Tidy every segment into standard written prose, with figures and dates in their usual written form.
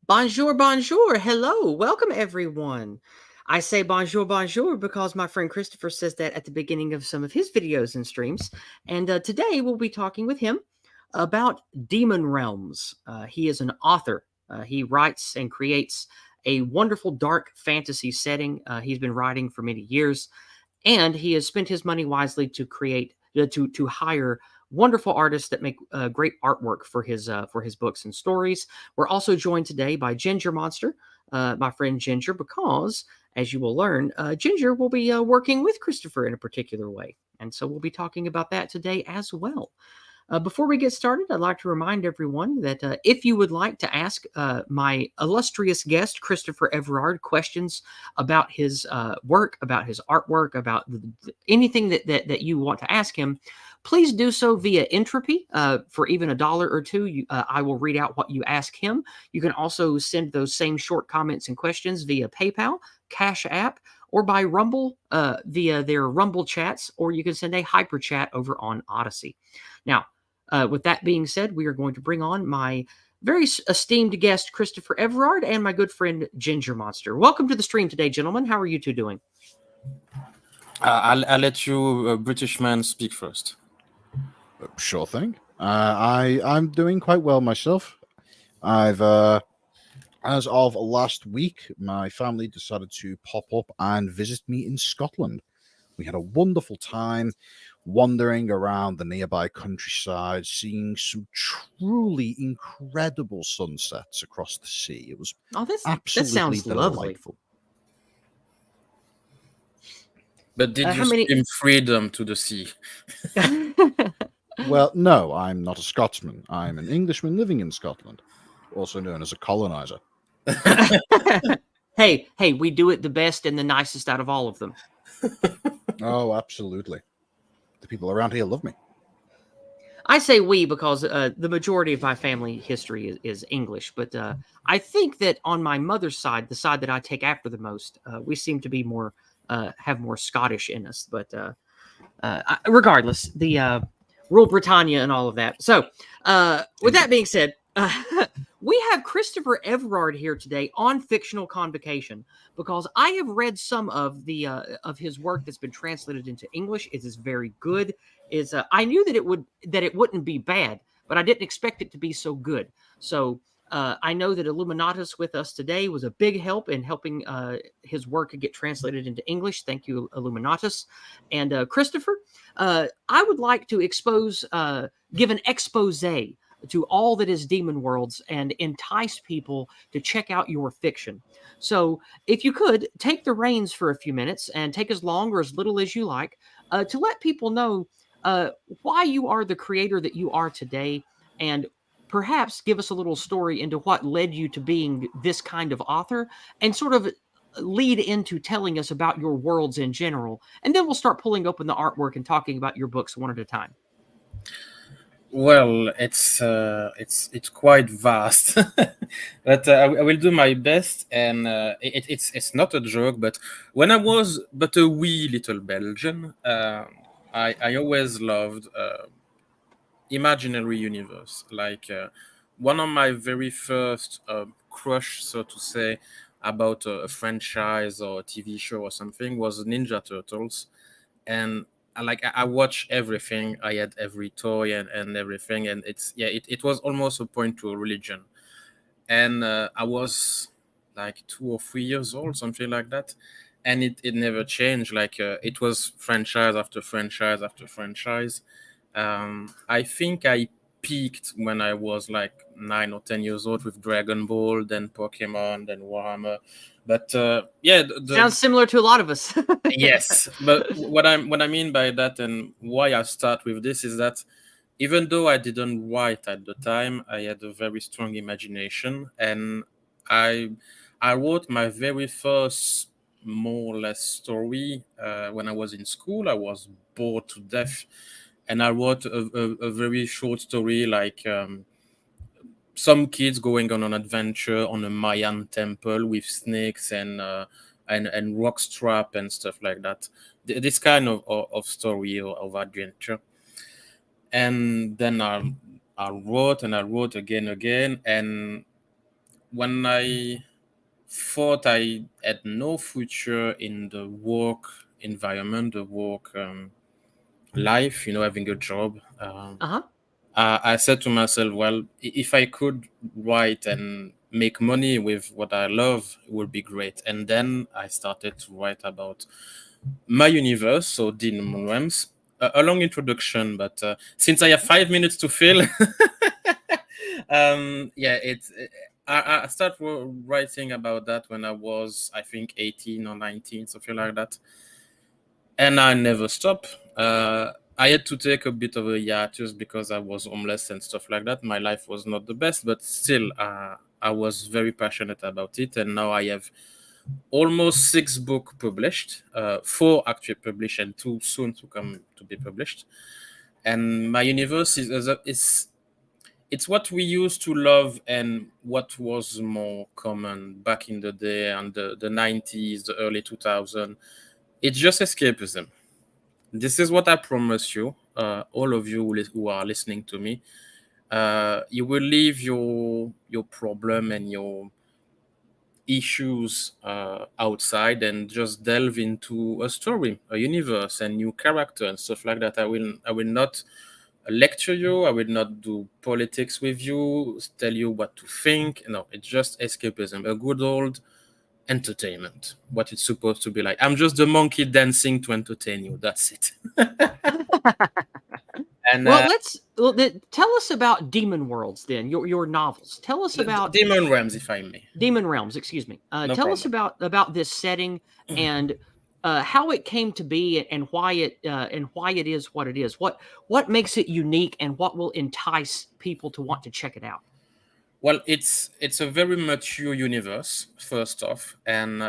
Bonjour, bonjour. Hello. Welcome, everyone. I say bonjour, bonjour because my friend Christopher says that at the beginning of some of his videos and streams. And today we'll be talking with him about Demon Realms. He is an author. He writes and creates a wonderful dark fantasy setting. He's been writing for many years, and he has spent his money wisely to create to hire wonderful artists that make great artwork for his books and stories. We're also joined today by Ginger Monster, my friend Ginger, because as you will learn, Ginger will be working with Christopher in a particular way, and so we'll be talking about that today as well. Before we get started, I'd like to remind everyone that if you would like to ask my illustrious guest, Christopher Everard, questions about his work, about his artwork, about anything that you want to ask him, please do so via Entropy for even $1 or $2. I will read out what you ask him. You can also send those same short comments and questions via PayPal, Cash App, or by Rumble via their Rumble chats, or you can send a hyper chat over on Odyssey. Now, with that being said, we are going to bring on my very esteemed guest, Christopher Everard, and my good friend, Ginger Monster. Welcome to the stream today, gentlemen. How are you two doing? I'll let you, British man, speak first. Sure thing. I'm doing quite well myself. I've as of last week, my family decided to pop up and visit me in Scotland. We had a wonderful time wandering around the nearby countryside, seeing some truly incredible sunsets across the sea. It was that absolutely sounds lovely. delightful. But did you How many? scream freedom to the sea? Well, no, I'm not a Scotsman. I'm an Englishman living in Scotland, also known as a colonizer. hey, we do it the best and the nicest out of all of them. Oh, absolutely. The people around here love me. I say we because the majority of my family history is English, but I think that on my mother's side, the side that I take after the most, we seem to be more have more Scottish in us. But regardless, the rule Britannia and all of that. So, with that being said, we have Christopher Everard here today on Fictional Convocation because I have read some of the of his work that's been translated into English. It is very good. Is I knew that it wouldn't be bad, but I didn't expect it to be so good. So. I know that Illuminatus with us today was a big help in helping his work get translated into English. Thank you, Illuminatus. And Christopher, I would like to give an expose to all that is Demon Worlds and entice people to check out your fiction. So, if you could take the reins for a few minutes and take as long or as little as you like to let people know why you are the creator that you are today, and perhaps give us a little story into what led you to being this kind of author, and sort of lead into telling us about your worlds in general. And then we'll start pulling open the artwork and talking about your books one at a time. Well, it's quite vast, but I will do my best. And it's not a joke, but when I was but a wee little Belgian, I always loved imaginary universe. Like one of my very first crush, so to say, about a franchise or a TV show or something was Ninja Turtles, and I watch everything. I had every toy and everything, and it was almost a point to a religion. And I was like 2 or 3 years old, something like that, and it never changed. Like it was franchise after franchise after franchise. I think I peaked when I was like 9 or 10 years old with Dragon Ball, then Pokemon, then Warhammer. But Sounds similar to a lot of us. yes. But what I mean by that and why I start with this is that even though I didn't write at the time, I had a very strong imagination, and I I wrote my very first more or less story when I was in school. I was bored to death, and I wrote a very short story like some kids going on an adventure on a Mayan temple with snakes and rock strap and stuff like that. This kind of story or of adventure. And then I wrote and I wrote again, and when I thought I had no future in the work environment, the work life, having a job. Uh-huh. I said to myself, well, if I could write and make money with what I love, it would be great. And then I started to write about my universe, so Demon Realms. A long introduction, but since I have 5 minutes to fill, yeah, I started writing about that when I was, I think, 18 or 19, something like that, and I never stopped. I had to take a bit of a hiatus because I was homeless and stuff like that. My life was not the best, but still, I was very passionate about it, and now I have almost 6 books published, 4 actually published, and 2 soon to come to be published. And my universe is it's what we used to love and what was more common back in the day and the 90s, the early 2000s. It's just escapism. This is what I promise you, all of you who are listening to me. You will leave your problem and your issues outside and just delve into a story, a universe, and new character and stuff like that. I will not lecture you. I will not do politics with you, tell you what to think. No, it's just escapism, a good old entertainment, what it's supposed to be like. I'm just the monkey dancing to entertain you. That's it. And Well, tell us about Demon Worlds then, your novels. Tell us about Demon Realms, if I may. Demon Realms, excuse me. No Tell us problem. about this setting and how it came to be and why it is what it is. What makes it unique and what will entice people to want to check it out? Well, it's a very mature universe, first off, and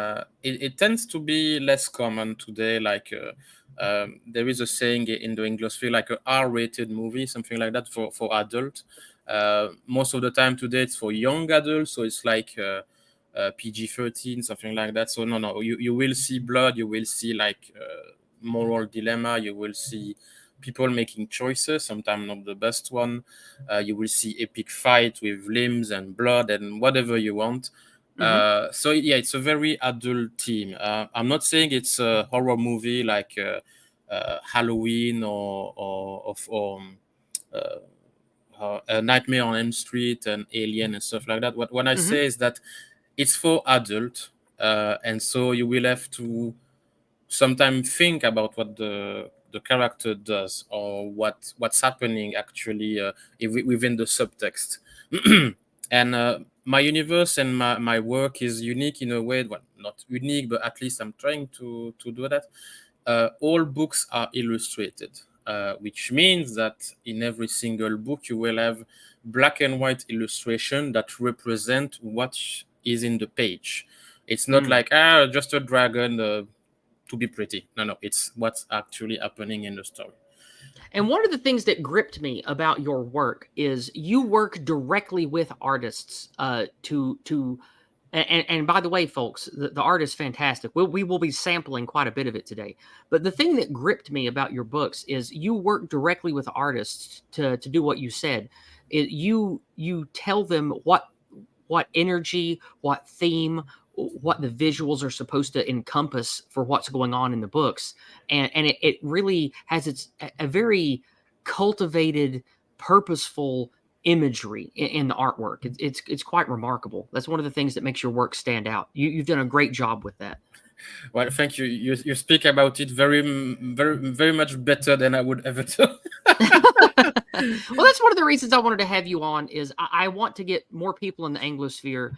it tends to be less common today. Like there is a saying in the English field, like a R-rated movie, something like that for adult. Most of the time today, it's for young adults, so it's like PG-13, something like that. So no, you will see blood, you will see like moral dilemma, you will see people making choices, sometimes not the best one. You will see epic fight with limbs and blood and whatever you want. Mm-hmm. So yeah, it's a very adult theme. I'm not saying it's a horror movie like Halloween or a Nightmare on Elm Street and Alien and stuff like that. What when I Mm-hmm. say is that it's for adult, and so you will have to sometimes think about what the character does or what's happening actually within the subtext. And my universe and my work is unique in a way, well, not unique, but at least I'm trying to do that. All books are illustrated, which means that in every single book you will have black and white illustration that represent what is in the page. It's not like just a dragon to be pretty. No, it's what's actually happening in the story. And one of the things that gripped me about your work is you work directly with artists to and by the way, folks, the art is fantastic. We will be sampling quite a bit of it today. But the thing that gripped me about your books is you work directly with artists to do what you said. You tell them what energy, what theme, what the visuals are supposed to encompass for what's going on in the books, and it really has a very cultivated, purposeful imagery in the artwork. It's quite remarkable. That's one of the things that makes your work stand out. You've done a great job with that. Well, thank you. You speak about it very much better than I would ever do. Well, that's one of the reasons I wanted to have you on. Is I want to get more people in the Anglosphere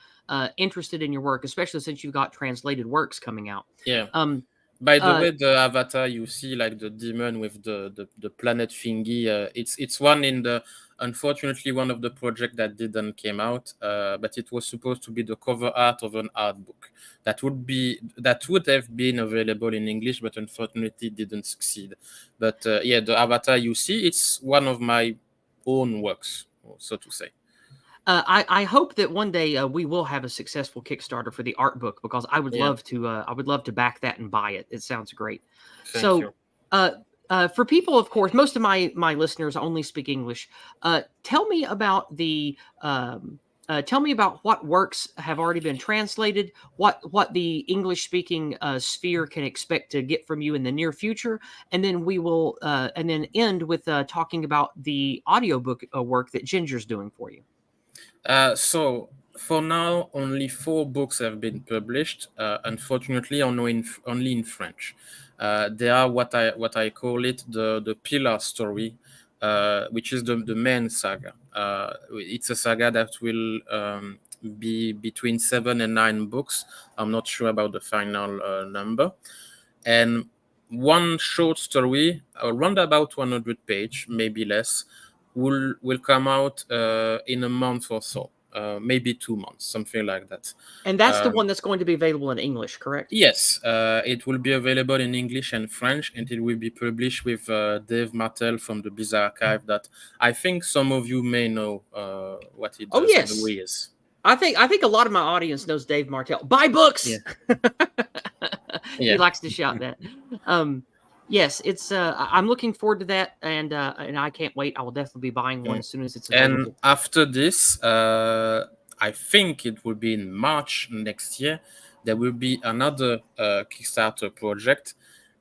interested in your work, especially since you've got translated works coming out. Yeah. Um, By the uh, way, the avatar you see, like the demon with the planet thingy, it's one in the unfortunately one of the project that didn't came out, but it was supposed to be the cover art of an art book that would have been available in English, but unfortunately didn't succeed. But yeah, the avatar you see, it's one of my own works, so to say. I hope that one day we will have a successful Kickstarter for the art book because Yeah, I would love to back that and buy it. It sounds great. thank So, you. uh, for people, of course, most of my listeners only speak English. Tell me about Tell me about what works have already been translated, what the English-speaking sphere can expect to get from you in the near future, and then we will and then end with talking about the audiobook work that Ginger's doing for you. So for now, only 4 books have been published. Unfortunately, only in French. They are what I call it the pillar story, which is the main saga. It's a saga that will be between 7 and 9 books. I'm not sure about the final number. And one short story, around about 100 page, maybe less, will come out in a month or so, maybe 2 months, something like that. And that's the one that's going to be available in English, correct? Yes, it will be available in English and French, and it will be published with Dave Martel from the Bizarre Archive. That I think some of you may know what he does and who he is. I think a lot of my audience knows Dave Martel. Buy books. Yeah. He likes to shout that. Yes, it's. I'm looking forward to that, and I can't wait. I will definitely be buying one as soon as it's available. And after this, I think it will be in March next year. There will be another Kickstarter project,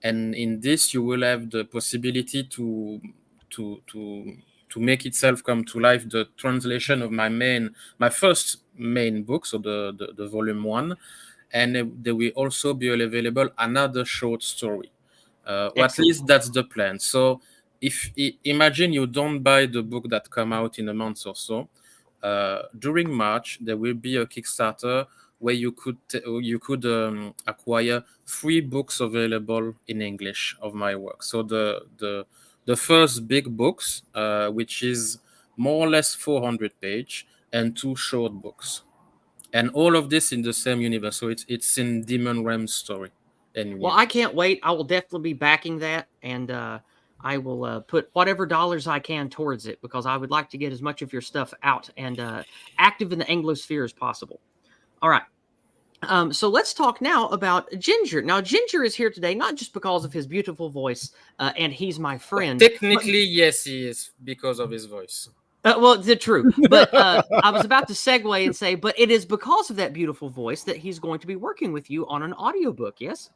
and in this you will have the possibility to make itself come to life the translation of my first main book, so the volume 1, and there will also be available another short story. Or at least that's the plan. So if imagine you don't buy the book that come out in a month or so, during March there will be a Kickstarter where you could acquire 3 books available in English of my work. So the first big books, which is more or less 400 page, and 2 short books, and all of this in the same universe. So it's in Demon Realm story. Well, I can't wait. I will definitely be backing that, and I will put whatever dollars I can towards it, because I would like to get as much of your stuff out and active in the Anglosphere as possible. All right. So let's talk now about Ginger. Now, Ginger is here today not just because of his beautiful voice, and he's my friend. Technically, yes, he is, because of his voice. Well, the true, but I was about to segue and say, but it is because of that beautiful voice that he's going to be working with you on an audiobook, yes?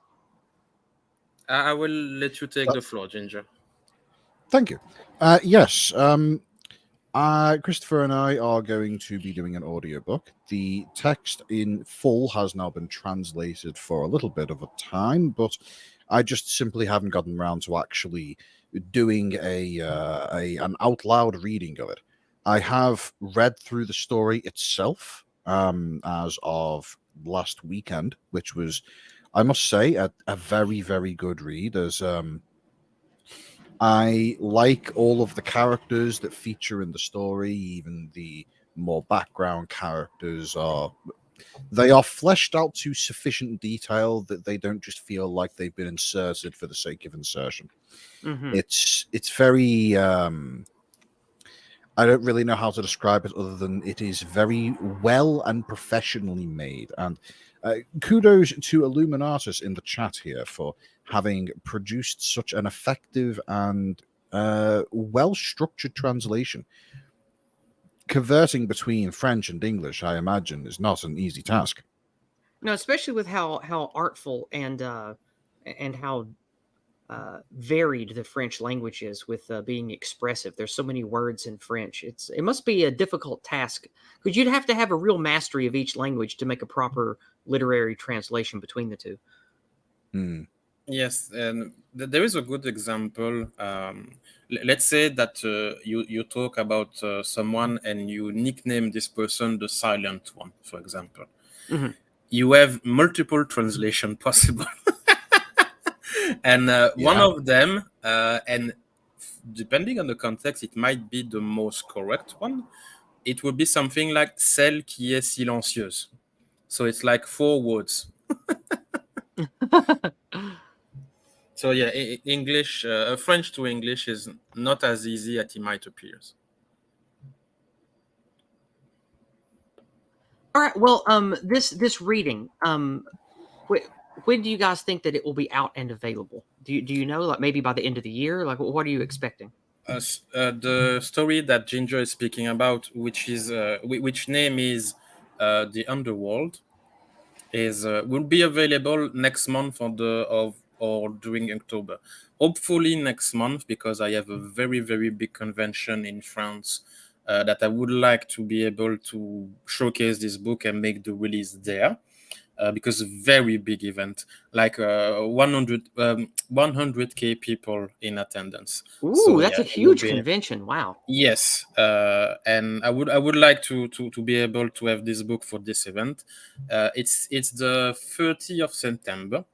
I will let you take the floor, Ginger. Thank you. Yes, Christopher and I are going to be doing an audiobook. The text in full has now been translated for a little bit of a time, but I just simply haven't gotten around to actually doing an out loud reading of it. I have read through the story itself as of last weekend, which was, I must say, a very, very good read. As I like all of the characters that feature in the story, even the more background characters they are fleshed out to sufficient detail that they don't just feel like they've been inserted for the sake of insertion. Mm-hmm. It's very I don't really know how to describe it other than it is very well and professionally made. And kudos to Illuminatus in the chat here for having produced such an effective and well-structured translation. Converting between French and English, I imagine, is not an easy task. No, especially with how artful and how varied the French language is with being expressive. There's so many words in French. It must be a difficult task, because you'd have to have a real mastery of each language to make a proper literary translation between the two. Yes, and there is a good example. Let's say that you talk about someone and you nickname this person the silent one, for example. Mm-hmm. You have multiple translation possible. And one of them, and depending on the context, it might be the most correct one. It would be something like celle qui est silencieuse. So it's like 4 words. So yeah, English, French to English is not as easy as it might appear. All right. Well, this reading, when do you guys think that it will be out and available? Do you know, like maybe by the end of the year? Like, what are you expecting? The story that Ginger is speaking about, which name is the Underworld, is will be available next month or during October. Hopefully next month, because I have a very big convention in France that I would like to be able to showcase this book and make the release there. Because very big event, like 100k people in attendance. Ooh, So that's yeah, a it will huge be. convention. Wow. Yes, and I would like to be able to have this book for this event. It's the 30th of September,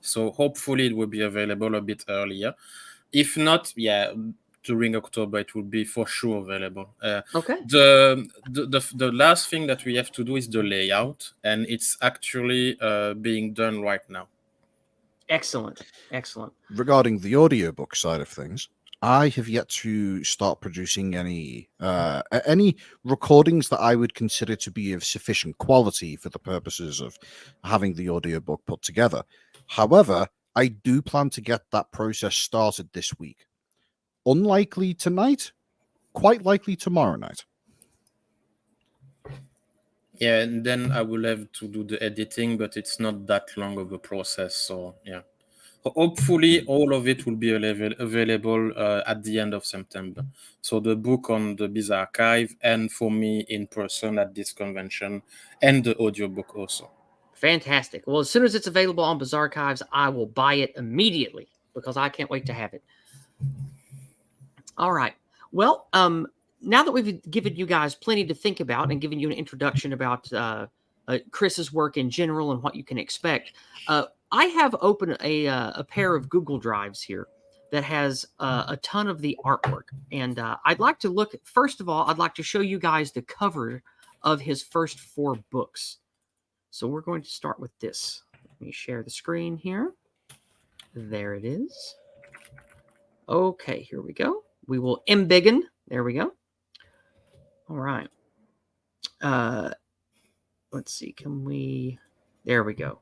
so hopefully it will be available a bit earlier. If not, yeah, during October it will be for sure available. Okay. The last thing that we have to do is the layout, and it's actually being done right now. Excellent. Excellent. Regarding the audiobook side of things, I have yet to start producing any recordings that I would consider to be of sufficient quality for the purposes of having the audiobook put together. However, I do plan to get that process started this week. Unlikely tonight, quite likely tomorrow night. Yeah, and then I will have to do the editing, but it's not that long of a process. So yeah, hopefully all of it will be available at the end of September. So the book on the Biz Archive, and for me in person at this convention, and the audiobook also. Fantastic. Well, as soon as it's available on Bazaar Archives, I will buy it immediately because I can't wait to have it. All right. Well, now that we've given you guys plenty to think about and given you an introduction about Chris's work in general and what you can expect, I have open a pair of Google Drives here that has a ton of the artwork, and I'd like to look. First of all, I'd like to show you guys the cover of his first 4 books. So we're going to start with this. Let me share the screen here. There it is. Okay, here we go. We will embiggen. There we go. All right. Let's see. Can we? There we go.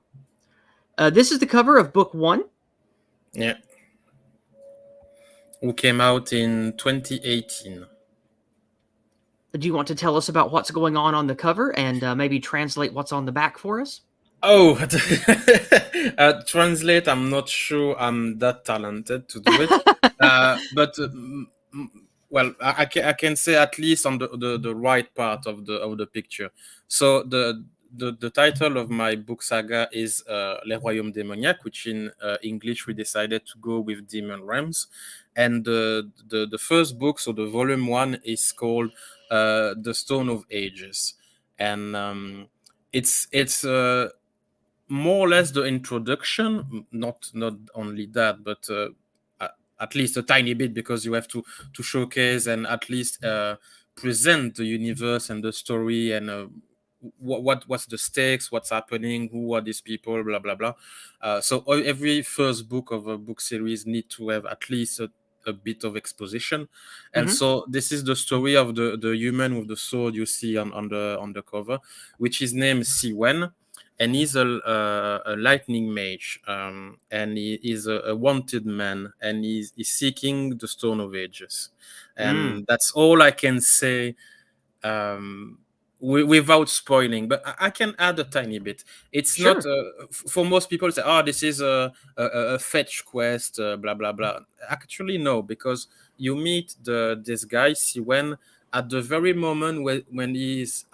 This is the cover of book 1. Yeah. Who came out in 2018. Do you want to tell us about what's going on the cover and maybe translate what's on the back for us? Oh, translate. I'm not sure I'm that talented to do it. But well, I can say at least on the right part of the picture. So the title of my book saga is Les Royaumes Démoniaques, which in English we decided to go with Demon Realms, and the first book, so the volume 1, is called The Stone of Ages, and it's more or less the introduction, not only that, but at least a tiny bit, because you have to showcase and at least present the universe and the story, and what's the stakes, what's happening, who are these people, blah blah blah. So every first book of a book series need to have at least a bit of exposition, and so this is the story of the human with the sword you see on the cover, which is named Siwen. And he's a lightning mage, and he is a wanted man, and he's seeking the Stone of Ages, and that's all I can say without spoiling. But I can add a tiny bit. It's Sure. not for most people say, "Oh, this is a fetch quest," blah blah blah. Actually, no, because you meet this guy Siwen at the very moment when he's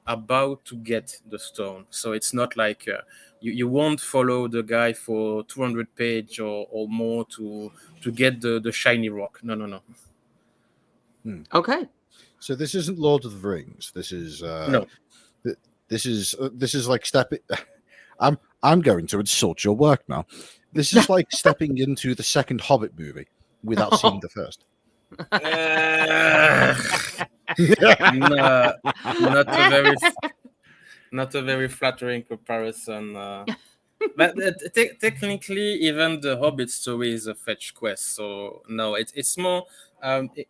about to get the stone. So it's not like you won't follow the guy for 200 page or more to get the shiny rock. No. Okay. So this isn't Lord of the Rings. This is No. This is like stepping. I'm going to insult your work now. This is like stepping into the second Hobbit movie without seeing the first. No, not a very flattering comparison. But technically, even the Hobbit story is a fetch quest. So no, it's more.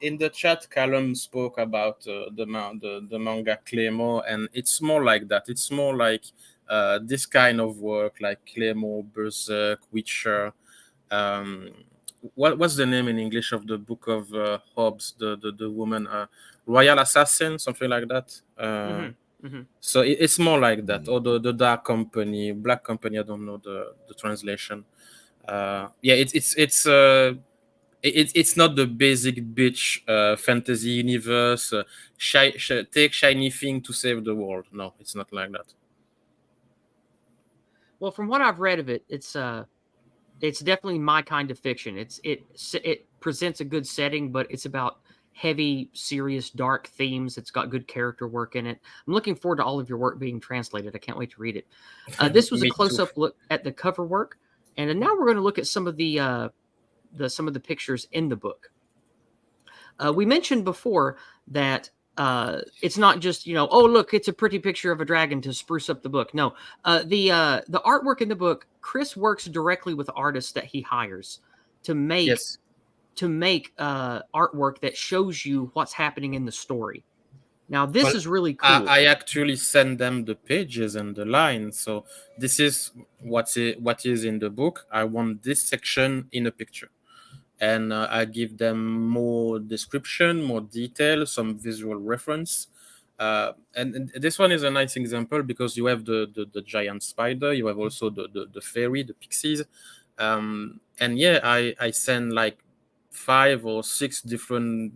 In the chat, Callum spoke about the manga Claymore, and it's more like that. It's more like this kind of work, like Claymore, Berserk, Witcher, what's the name in English of the book of Hobbes, the woman, Royal Assassin, something like that. So it's more like that, or the Dark Company, Black Company. I don't know the translation. Yeah, it's not the basic bitch fantasy universe. Take shiny thing to save the world. No, it's not like that. Well, from what I've read of it, it's definitely my kind of fiction. It presents a good setting, but it's about heavy, serious, dark themes. It's got good character work in it. I'm looking forward to all of your work being translated. I can't wait to read it. This was a Me too. close-up look at the cover work, and then now we're going to look at some of the pictures in the book. We mentioned before that it's not just, oh, look, it's a pretty picture of a dragon to spruce up the book. No, the artwork in the book, Chris works directly with artists that he hires to make Yes. artwork that shows you what's happening in the story. Now, this Well, is really cool. I actually send them the pages and the lines. So this is what is in the book. I want this section in a picture. And I give them more description, more detail, some visual reference. And this one is a nice example because you have the giant spider, you have also the fairy, the pixies. And yeah, I send like 5 or 6 different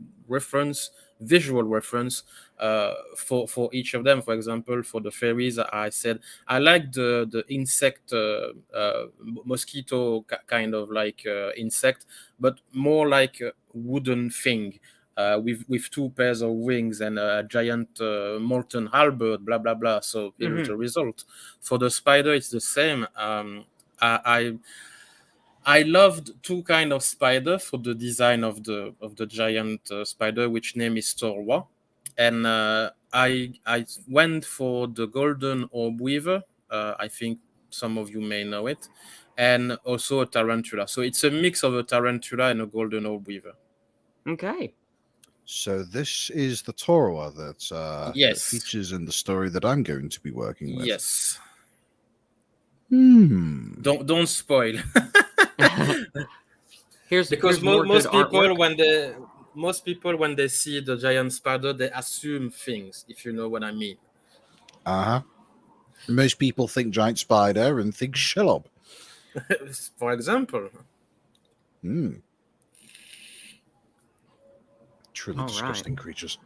visual reference for each of them. For example, for the fairies, I said I like the insect, mosquito kind of like insect, but more like a wooden thing. With 2 pairs of wings and a giant molten halberd, blah blah blah. So here is the result. For the spider, it's the same. I loved 2 kind of spider for the design of the giant spider, which name is Torwa, and I went for the golden orb weaver. I think some of you may know it, and also a tarantula. So it's a mix of a tarantula and a golden orb weaver. Okay. So this is the Torwa that Yes. features in the story that I'm going to be working with. Yes. Don't spoil. Because most people when they see the giant spider, they assume things, if you know what I mean. Most people think giant spider and think shelob. For example. Truly disgusting creatures.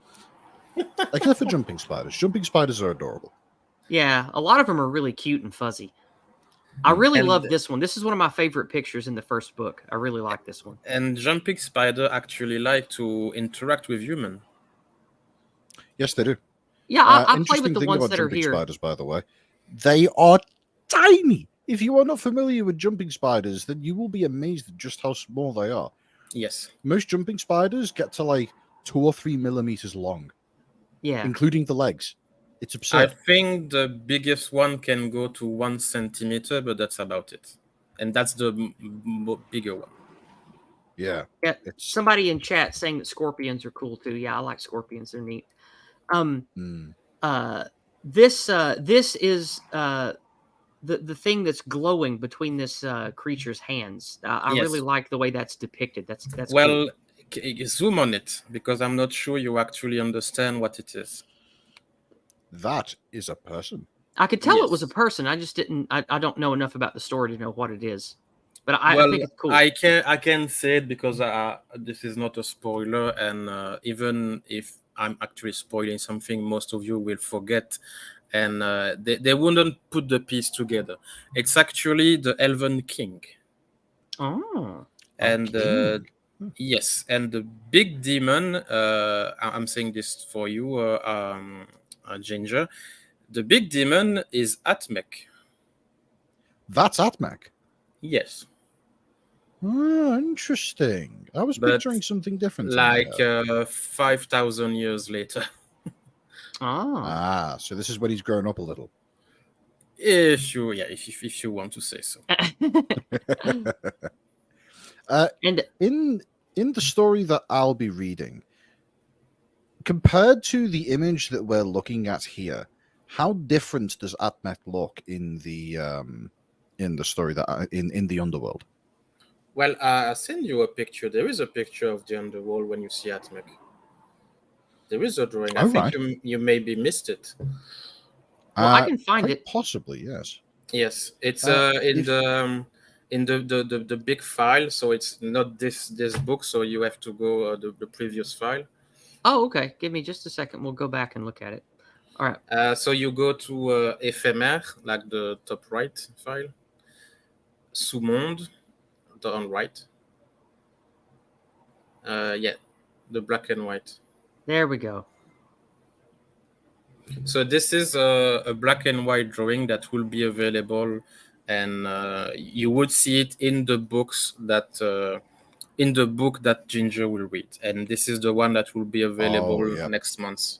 Except for jumping spiders. Jumping spiders are adorable. Yeah, a lot of them are really cute and fuzzy. I really love this one. This is one of my favorite pictures in the first book. I really like this one. And jumping spider actually like to interact with human. Yes, they do. Yeah, I play with the ones that are here. Spiders, by the way, they are tiny. If you are not familiar with jumping spiders, then you will be amazed at just how small they are. Yes. Most jumping spiders get to like 2 or 3 millimeters long. Yeah. Including the legs. It's absurd. I think the biggest one can go to 1 centimeter, but that's about it. And that's the bigger one. Yeah. Somebody in chat saying that scorpions are cool too. Yeah, I like scorpions. They're neat. This is the thing that's glowing between this creature's hands. I really like the way that's depicted. That's well, cool. Zoom on it, because I'm not sure you actually understand what it is. That is a person. I could tell it was a person. I just didn't. I don't know enough about the story to know what it is. But I think it's cool. I can say it because this is not a spoiler, and even if I'm actually spoiling something, most of you will forget, and they wouldn't put the piece together. It's actually the Elven King. Oh. And yes, and the big demon. I'm saying this for you, Ginger. The big demon is Atmec. That's Atmec? Yes. Oh, interesting. I was picturing something different. Like 5,000 years later. So this is when he's grown up a little. If you want to say so. And in the story that I'll be reading, compared to the image that we're looking at here, how different does Atmec look in the story that in the underworld? Well, I'll send you a picture. There is a picture of the underworld when you see Atmec. There is a drawing. I Oh, think right. you maybe missed it. Well, I can find Quite it. possibly, yes. Yes, it's If in the big file. So it's not this book. So you have to go the previous file. Oh, okay. Give me just a second. We'll go back and look at it. All right. So you go to éphémère, like the top right file. Sous-monde, the on right. Yeah, the black and white. There we go. So this is a black and white drawing that will be available, and you would see it in the books that in the book that Ginger will read, and this is the one that will be available yeah, next month.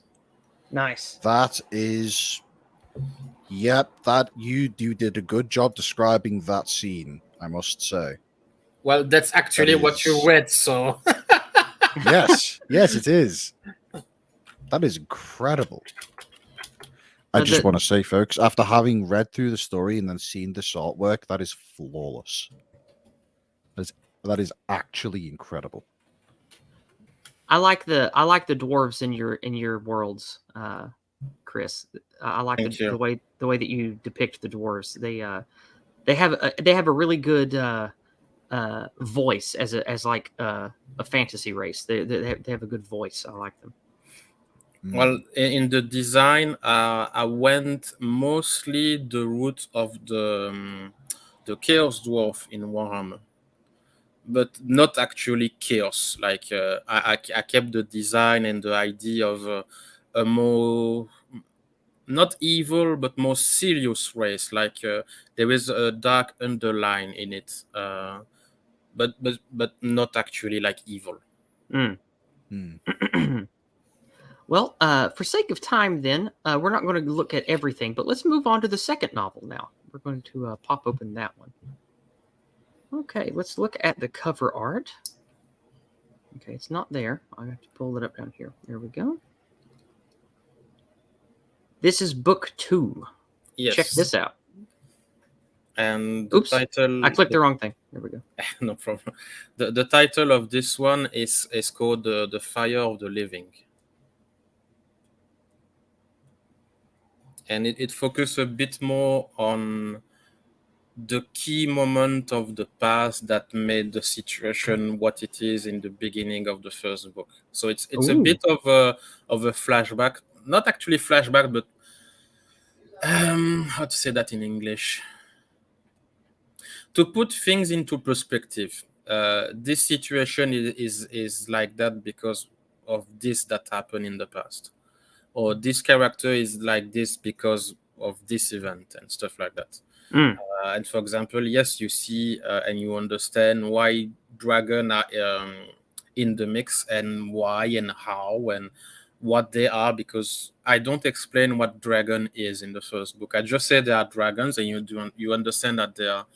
Nice. that is, yep, that you did a good job describing that scene, I must say. Well, that's actually what you read, so Yes, yes, it is. That is incredible. I Now, just want to say, folks, after having read through the story and then seen this artwork, that is flawless. That is actually incredible. I like the dwarves in your worlds, Chris. I like Thank you. the way that you depict the dwarves. They have a really good voice as like a fantasy race. They have a good voice. I like them. Well, in the design, I went mostly the route of the Chaos Dwarf in Warhammer, but not actually chaos. Like I kept the design and the idea of a more not evil but more serious race. Like there is a dark underline in it, but not actually like evil. Mm. Well, for sake of time, then we're not going to look at everything, but let's move on to the second novel now. We're going to pop open that one. Okay, let's look at the cover art. Okay, it's not there. I have to pull it up down here. There we go. This is book 2. Yes. Check this out. And the title. I clicked the wrong thing. There we go. No problem. The title of this one is called the Fire of the Living. And it focuses a bit more on the key moment of the past that made the situation what it is in the beginning of the first book. So it's a bit of a flashback, not actually flashback, but how to say that in English? To put things into perspective, this situation is like that because of this that happened in the past, or this character is like this because of this event and stuff like that. And for example, yes, you see and you understand why dragon are in the mix and why and how and what they are, because I don't explain what dragon is in the first book. I just say they are dragons, and you understand that they are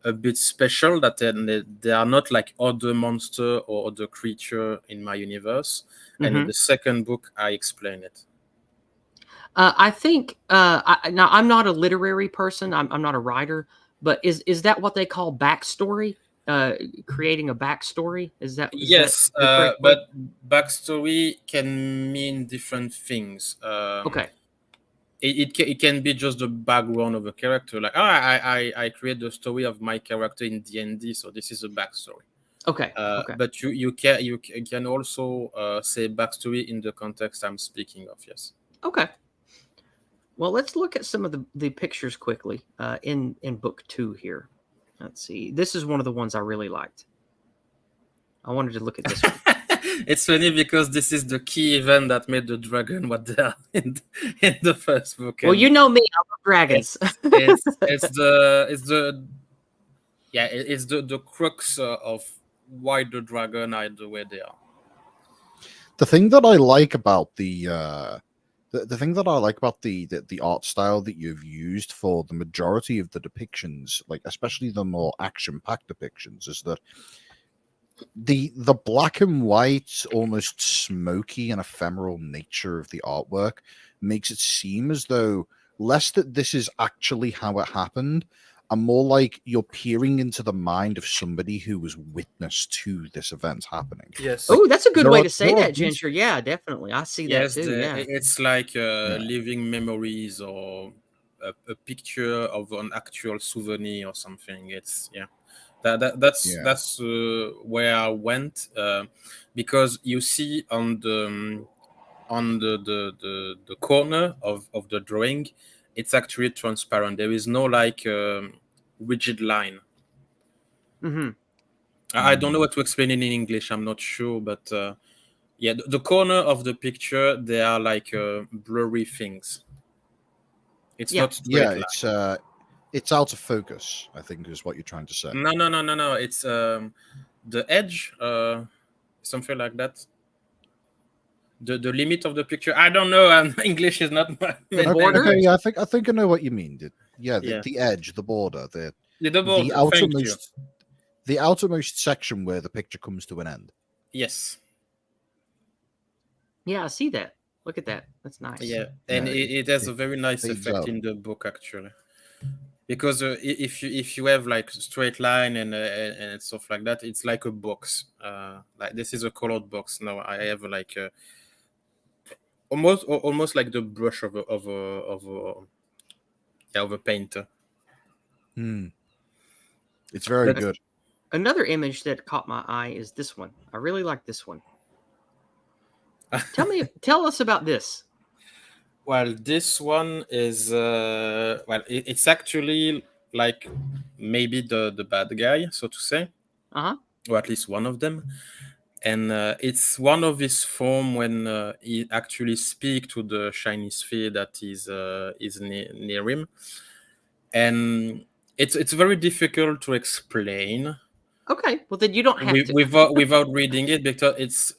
a bit special, that they are not like other monster or other creature in my universe. And in the second book, I explain it. I think now I'm not a literary person. I'm not a writer, but is that what they call backstory? Creating a backstory? Is that yes? That but backstory can mean different things. Okay. It can be just the background of a character, like I create the story of my character in D&D, so this is a backstory. Okay. Okay. But you can also say backstory in the context I'm speaking of. Yes. Okay. Well, let's look at some of the pictures quickly in book 2 here. Let's see. This is one of the ones I really liked. I wanted to look at this one. It's funny because this is the key event that made the dragon what they are in the first book. Well, you know me, I love dragons. It's the crux of why the dragon are the way they are. The thing that I like about the thing that I like about the art style that you've used for the majority of the depictions, like especially the more action-packed depictions, is that the black and white, almost smoky and ephemeral nature of the artwork makes it seem as though less that this is actually how it happened, and more like you're peering into the mind of somebody who was witness to this event happening. Yes. Like, Oh, that's a good there way are- to say there are that, these- Ginger. Yeah, definitely. I see that Yes, too. Yeah. it's like Yeah. living memories or a picture of an actual souvenir or something. It's Yeah. that's where I went because you see on the corner of the drawing, it's actually transparent. There is no like rigid line. Mm-hmm. I don't know what to explain it in English. I'm not sure, but yeah, the corner of the picture, they are like blurry things. It's Yeah. not straight Yeah, line. it's out of focus, I think is what you're trying to say. No. It's the edge, something like that. The limit of the picture. I don't know. And English is not my The main border? Okay, language. yeah, I think I know what you mean. Yeah, Yeah, the edge, the border, yeah, the the border. Thank you. outermost section where the picture comes to an end. Yes. Yeah, I see that. Look at that. That's nice. Yeah, and Yeah, it has a it very nice fades effect out. in the book actually, because if you have like straight line and stuff like that, it's like a box. Like this is a colored box. Now I have like almost like the brush of a painter. It's very That's, good. Another image that caught my eye is this one. I really like this one. Tell us about this. well, this one is it's actually like maybe the bad guy, so to say, Uh-huh. or at least one of them. And it's one of his form when he actually speak to the shiny sphere that is near him, and it's very difficult to explain Okay. Well, then you don't have to. without reading it, because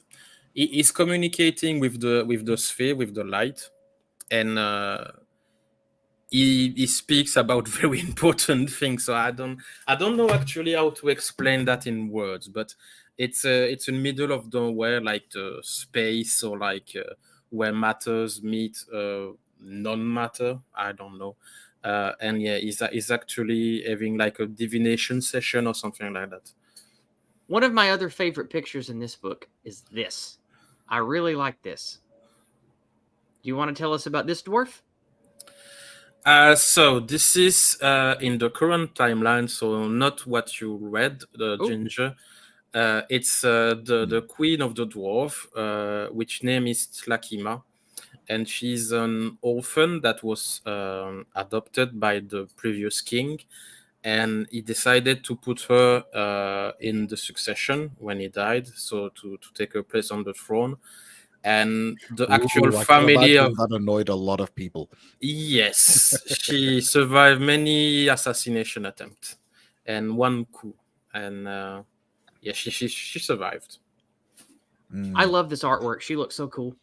he's communicating with the sphere, with the light, and he speaks about very important things. So I don't know actually how to explain that in words, but it's in middle of nowhere, like the space, or like where matters meet non-matter. I don't know. And yeah, he's actually having like a divination session or something like that. One of my other favorite pictures in this book is this. I really like this. Do you want to tell us about this dwarf? So this is in the current timeline, so not what you read, the Oh. Ginger. It's the queen of the dwarf, which name is Tlakima, and she's an orphan that was adopted by the previous king, and he decided to put her in the succession when he died, so to take her place on the throne. And the actual Ooh, I can family imagine of that annoyed a lot of people. yes, she survived many assassination attempts and one coup, and yeah, she survived. I love this artwork. She looks so cool.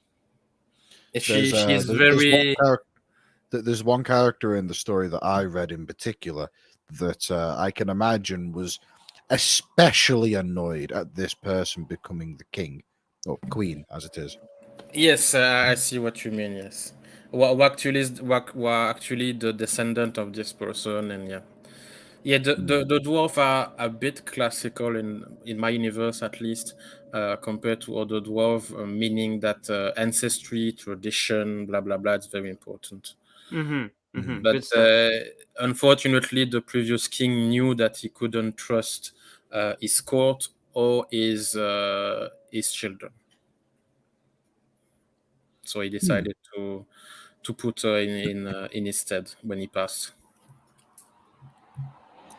She's There's very there's one character in the story that I read in particular that I can imagine was especially annoyed at this person becoming the king or queen, as it is. yes. I see what you mean. Yes, what actually is what actually the descendant of this person, and yeah. Yeah, the dwarf are a bit classical in my universe, at least, compared to other dwarf, meaning that ancestry, tradition, blah blah blah, it's very important. Mm-hmm. Mm-hmm. But Good stuff. unfortunately, the previous king knew that he couldn't trust his court or his children, so he decided to put her in his stead when he passed.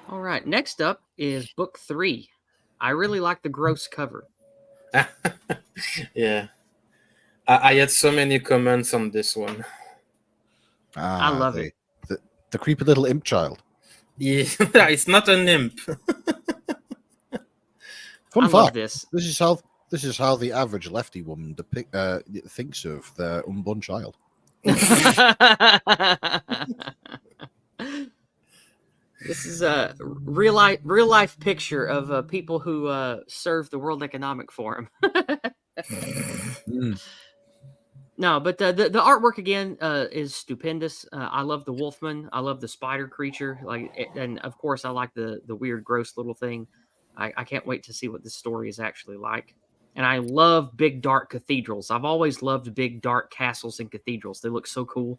All right. Next up is book 3. I really like the gross cover. Yeah. I had so many comments on this one. I love it. The creepy little imp child. Yeah, it's not an imp. Fun I fact: love this. this is how the average lefty woman thinks of their unborn child. This is a real life picture of people who serve the World Economic Forum. No, but the artwork again is stupendous. I love the Wolfman. I love the spider creature. And of course, I like the weird, gross little thing. I can't wait to see what this story is actually like. And I love big, dark cathedrals. I've always loved big, dark castles and cathedrals. They look so cool.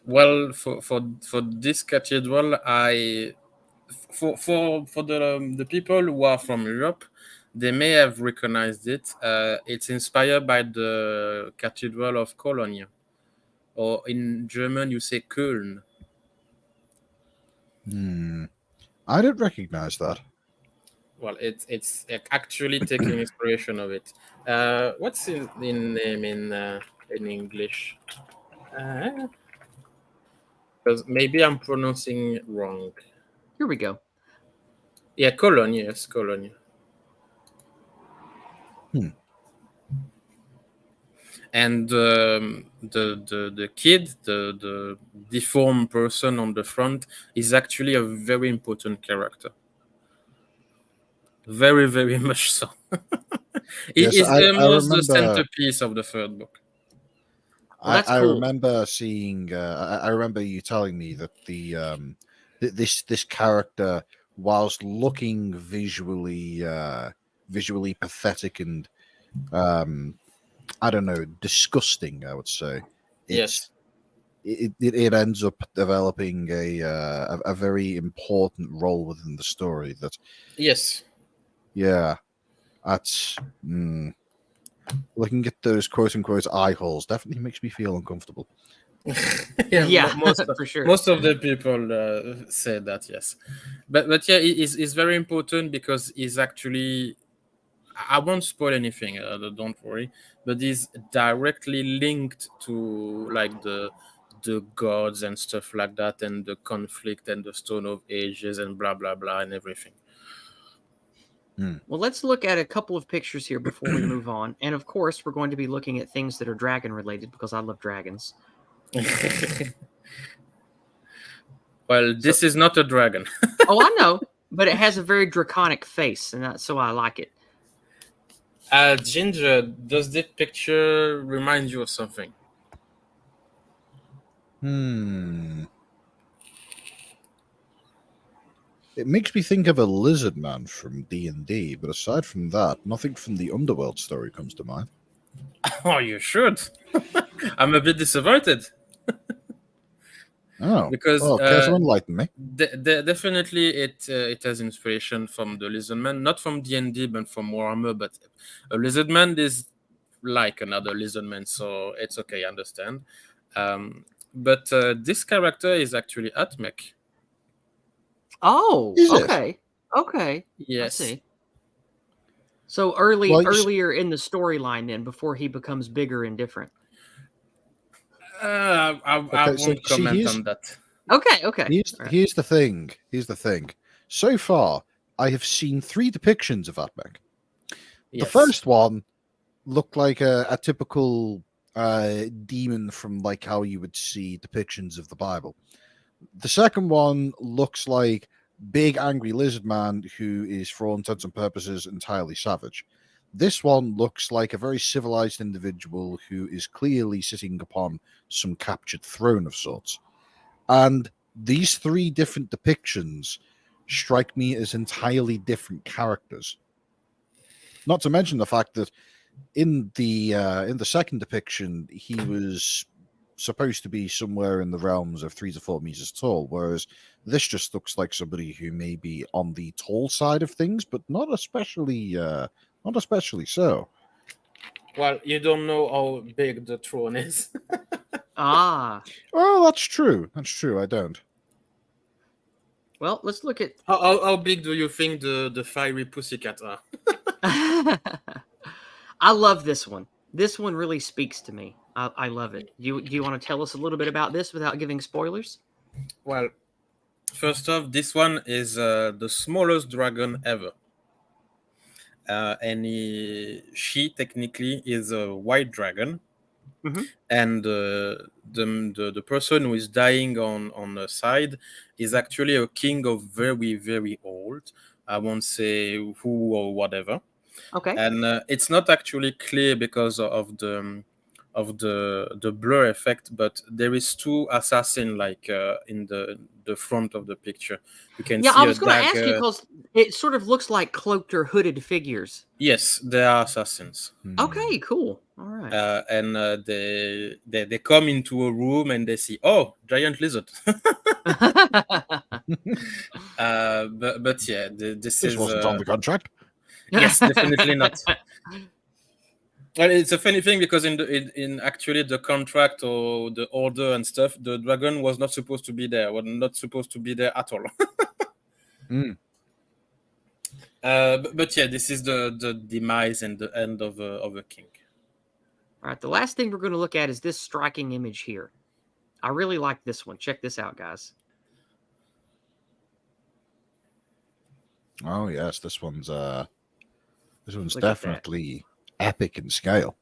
Well, for this cathedral, I for the people who are from Europe, they may have recognized it. It's inspired by the Cathedral of Cologne, or in German you say Köln. I didn't recognize that. Well, it's actually taking inspiration of it. What's in name in English? Because maybe I'm pronouncing it wrong. Here we go. Yeah, Cologne. Yes, Cologne. And the kid, the deformed person on the front, is actually a very important character. Very, very much so. He Yes, is I almost the remember. centerpiece of the third book. Well, that's I cool. remember seeing. I remember you telling me that this character, whilst looking visually pathetic and I don't know, disgusting, I would say, Yes. it ends up developing a very important role within the story. That Yes. yeah, that's looking at those quote unquote eye holes definitely makes me feel uncomfortable. Yeah, most for sure. most of the people say that, yes, but yeah, it's very important because it's actually, I won't spoil anything, don't worry, but it's directly linked to like the gods and stuff like that, and the conflict and the Stone of Ages and blah blah blah and everything. Well, let's look at a couple of pictures here before we move on. And of course, we're going to be looking at things that are dragon related because I love dragons. Well, this is not a dragon. Oh, I know, but it has a very draconic face, and so I like it. Ginger, does this picture remind you of something? It makes me think of a lizard man from D&D, but aside from that, nothing from the Underworld story comes to mind. Oh, you should. I'm a bit disappointed. Oh, because care to enlighten me? definitely it has inspiration from the lizardman, not from D&D but from Warhammer. But a lizardman is like another lizardman, so it's okay, I understand. But this character is actually Atmec. Oh, Is it? okay. Okay. Yes. I see. So earlier in the storyline, then, before he becomes bigger and different. I won't comment on that. Okay. Here's the thing. So far, I have seen 3 depictions of Atmec. Yes. The first one looked like a typical demon from like how you would see depictions of the Bible. The second one looks like big angry lizard man who is, for all intents and purposes, entirely savage. This one looks like a very civilized individual who is clearly sitting upon some captured throne of sorts. And these 3 different depictions strike me as entirely different characters. Not to mention the fact that in the second depiction, he was supposed to be somewhere in the realms of 3 to 4 meters tall, whereas this just looks like somebody who may be on the tall side of things, but not especially so. Well, you don't know how big the throne is. Ah. Oh, that's true. I don't. Well, let's look at How big do you think the fiery pussycat are? I love this one. This one really speaks to me. I love it. Do you want to tell us a little bit about this without giving spoilers? Well, first off, this one is the smallest dragon ever. And she technically is a white dragon. Mm-hmm. And the person who is dying on the side is actually a king of very, very old. I won't say who or whatever. Okay. And it's not actually clear because of the blur effect, but there is two assassin like in the front of the picture. You can Yeah, I see a was going to ask you dagger. because it sort of looks like cloaked or hooded figures. Yes, they are assassins. Okay, cool. All right. And they come into a room and they see, oh, giant lizard. But yeah, this This is wasn't on the contract. yes, definitely not. Well, it's a funny thing because in actually the contract or the order and stuff, the dragon was not supposed to be there. Was not supposed to be there at all. But yeah, this is the demise and the end of a king. All right, the last thing we're going to look at is this striking image here. I really like this one. Check this out, guys. Oh yes, this one's Look at that. definitely epic in scale.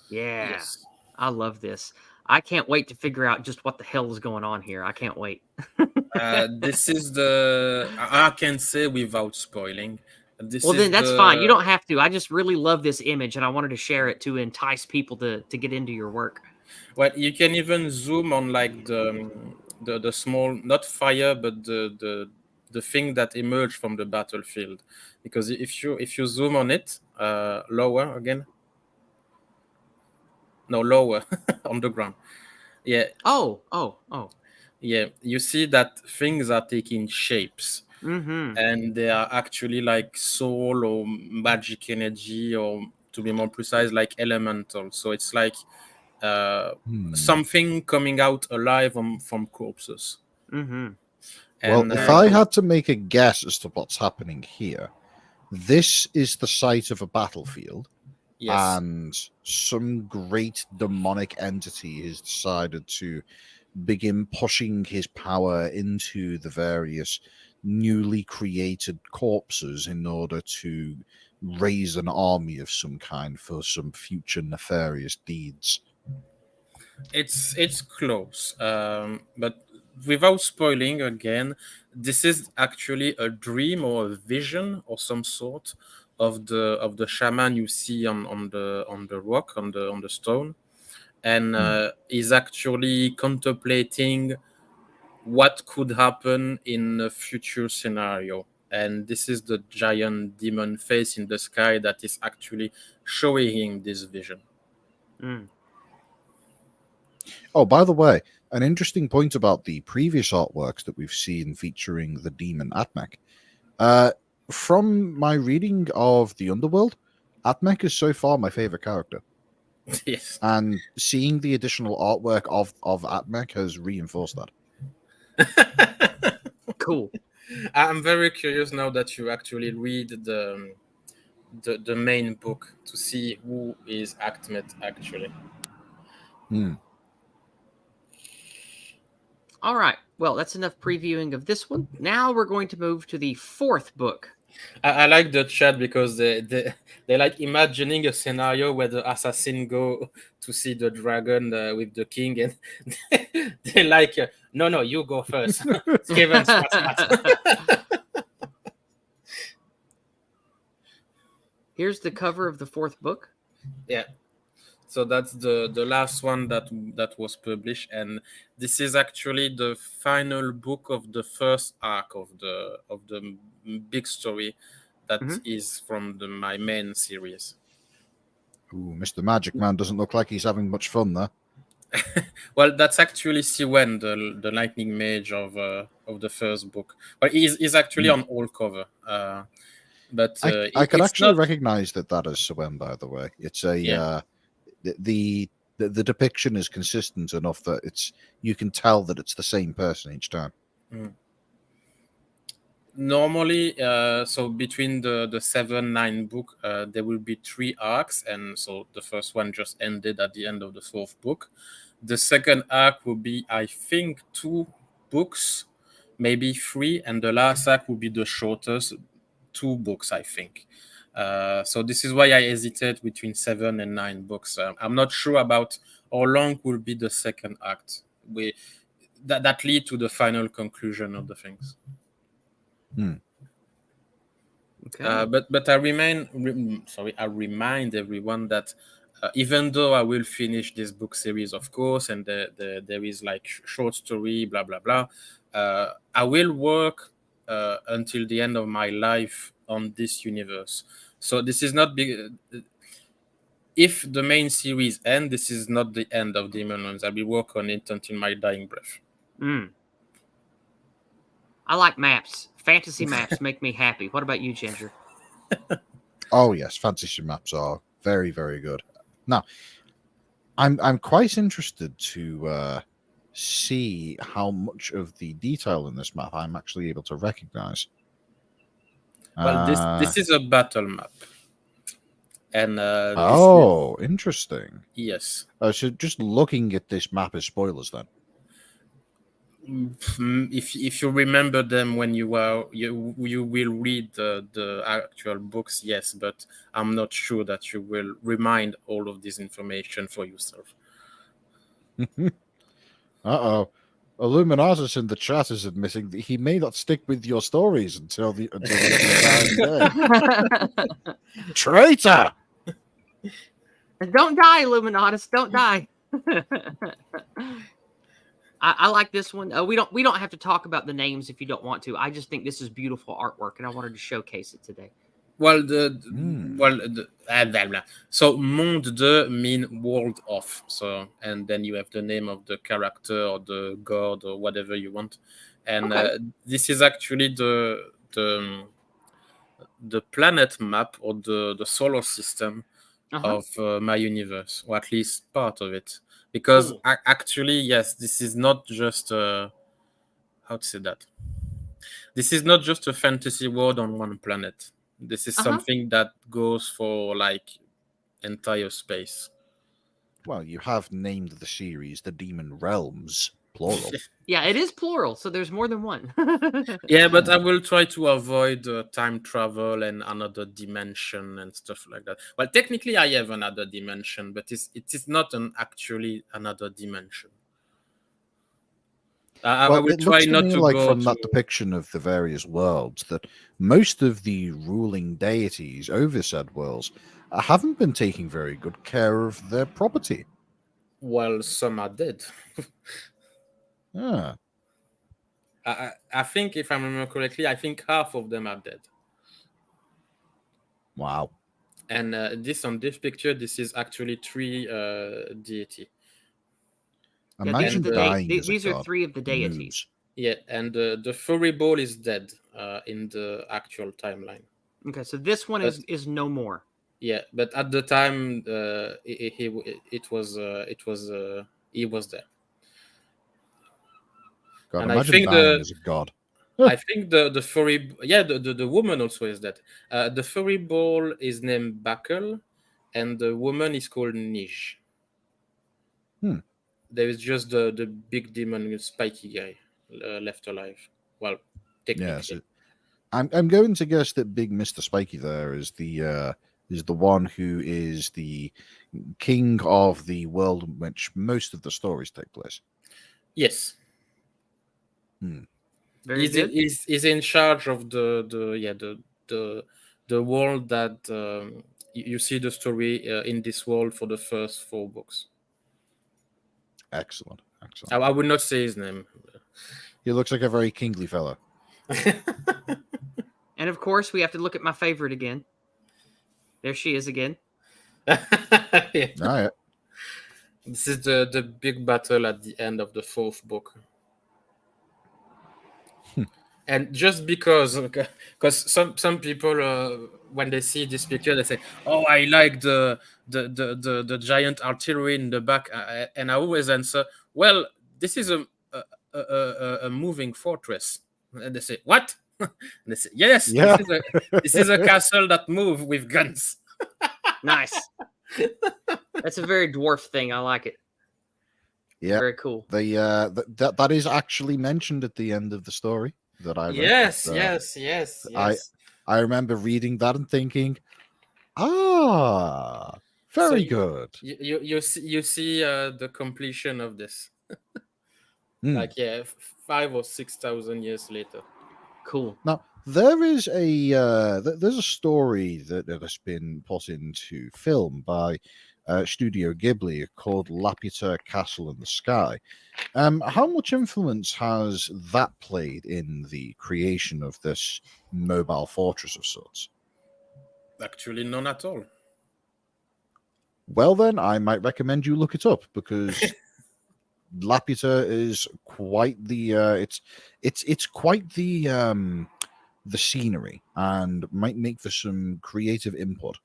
Yeah, Yes. I love this. I can't wait to figure out just what the hell is going on here. I can't wait. This is the I can say without spoiling. This Well, is then that's fine. You the don't have to. I just really love this image, and I wanted to share it to entice people to get into your work. well, you can even zoom on like the small, not fire, but the thing that emerged from the battlefield, because if you zoom on it, lower again, no, lower on the ground, yeah, Oh. yeah, you see that things are taking shapes. Mm-hmm. And they are actually like soul or magic energy, or to be more precise, like elemental. So it's like something coming out alive from corpses. Mm-hmm. Well, And if Very I cool. had to make a guess as to what's happening here, this is the site of a battlefield, yes, and some great demonic entity has decided to begin pushing his power into the various newly created corpses in order to raise an army of some kind for some future nefarious deeds. it's close. But without spoiling again, this is actually a dream or a vision or some sort of the shaman you see on the rock, on the stone, and is actually contemplating what could happen in a future scenario. And this is the giant demon face in the sky that is actually showing him this vision. Mm. Oh, by the way, an interesting point about the previous artworks that we've seen featuring the demon Atmec. From my reading of the Underworld, Atmec is so far my favorite character, Yes. and seeing the additional artwork of Atmec has reinforced that. Cool. I'm very curious now that you actually read the main book to see who is Achmet actually. All right. Well, that's enough previewing of this one. Now we're going to move to the fourth book. I like the chat because they like imagining a scenario where the assassin go to see the dragon with the king, and they like no, you go first. Steven, spat. Here's the cover of the fourth book. Yeah, so that's the last one that was published, and this is actually the final book of the first arc of the big story that is from my main series. Ooh, Mr. Magic Man doesn't look like he's having much fun there. Well, that's actually Siwen, the lightning mage of the first book. But he's actually on all cover. But I could it's actually not recognize that as Swen, by the way. It's a the depiction is consistent enough that you can tell that it's the same person each time. Normally, so between the 7-9 book, there will be 3 arcs, and so the first one just ended at the end of the 4th book. The second arc will be, I think, 2 books, maybe 3, and the last arc will be the shortest, 2 books, I think. So this is why I hesitate between 7 and 9 books. I'm not sure about how long will be the second act. That lead to the final conclusion of the things. Okay. But I remind everyone that even though I will finish this book series, of course, and there is like short story, blah blah blah. I will work until the end of my life on this universe. So this is not big. If the main series ends, this is not the end of Demon Runs. I will work on it until my dying breath. I like maps. Fantasy maps make me happy. What about you, Ginger? Oh yes, fantasy maps are very, very good. Now, I'm quite interested to see how much of the detail in this map I'm actually able to recognize. Well, this is a battle map, and interesting. Yes. So just looking at this map is spoilers then. If you remember them when you will read the actual books, yes, but I'm not sure that you will remind all of this information for yourself. Illuminatus in the chat is admitting that he may not stick with your stories until the dying day. Traitor! Don't die, Illuminatus. Don't die. I like this one. We don't have to talk about the names if you don't want to. I just think this is beautiful artwork, and I wanted to showcase it today. Well, so monde de mean world of. So, and then you have the name of the character or the god or whatever you want, and this is actually the planet map or the solar system of my universe, or at least part of it. Because actually, yes, this is not just how to say that. This is not just a fantasy world on one planet. This is something that goes for like entire space. Well, you have named the series the Demon Realms, plural. Yeah, it is plural, so there's more than one. Yeah, but I will try to avoid time travel and another dimension and stuff like that. Well, technically, I have another dimension, but it is not actually another dimension. I will try not to like go from that depiction of the various worlds that most of the ruling deities over said worlds haven't been taking very good care of their property. Well, some are dead. Yeah. I think, if I remember correctly, I think half of them are dead. Wow. And this on this picture, this is actually 3 deity. Imagine dying as these a are god. 3 of the deities. Yeah, and the furry ball is dead in the actual timeline. Okay, so this one is no more. Yeah, but at the time, he was there. God, and imagine I think dying as a god. I think the furry, the woman also is dead. The furry ball is named Buckle, and the woman is called Niche. There is just the big demon spiky guy left alive. Well, technically. Yes, I'm going to guess that big Mr. Spiky there is the one who is the king of the world in which most of the stories take place. Yes. Very good. He's in charge of the world that you see the story in this world for the first 4 books. Excellent. I would not say his name. He looks like a very kingly fellow. And of course, we have to look at my favorite again. There she is again. Yeah. All right. This is the big battle at the end of the 4th book. And just because some people when they see this picture, they say, "Oh, I like the giant artillery in the back," and I always answer, "Well, this is a moving fortress." And they say, "What?" And they say, "Yes, yeah. this is a castle that moves with guns." Nice. That's a very dwarf thing. I like it. Yeah, very cool. That is actually mentioned at the end of the story that I read. Yes. I remember reading that and thinking, very good. You see the completion of this. Like 5,000 or 6,000 years later. Cool. Now there is there's a story that has been put into film by Studio Ghibli called Laputa Castle in the Sky. How much influence has that played in the creation of this mobile fortress of sorts? Actually, none at all. Well, then I might recommend you look it up because Laputa is quite the it's quite the scenery and might make for some creative input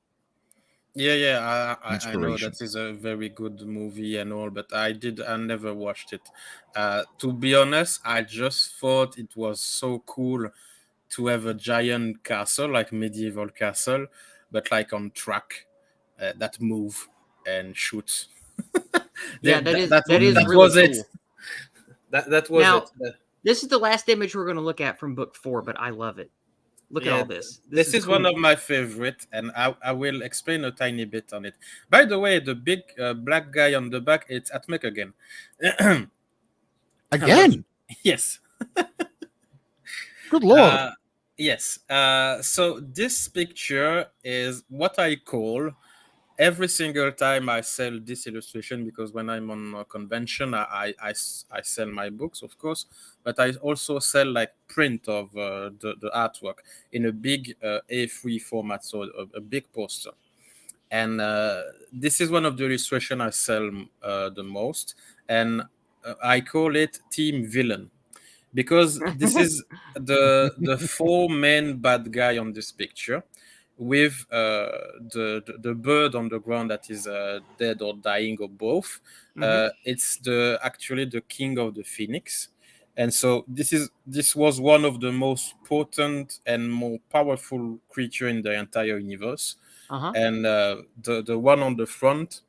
Yeah, I know inspiration. that is a very good movie and all, but I never watched it. To be honest, I just thought it was so cool to have a giant castle, like medieval castle, but like on track, that move and shoot. Yeah, that, that, that is that really was it. cool. That was Now, it. this is the last image we're going to look at from book 4, but I love it. Look at Yeah, all this. This this is is one of cool. my favorite, and I will explain a tiny bit on it. By the way, the big black guy on the back, it's Atmec again. I'm not. Again, Yes. good lord. Yes. So this picture is what I call every single time I sell this illustration, because when I'm on a convention, I sell my books, of course, but I also sell like print of the artwork in a big A3 format, so a big poster. And this is one of the illustration I sell the most, and I call it Team Villain, because this is the four main bad guy on this picture, with the bird on the ground that is dead or dying or both. It's the actually the king of the phoenix, and so this was one of the most potent and more powerful creature in the entire universe. Uh-huh. And the one on the front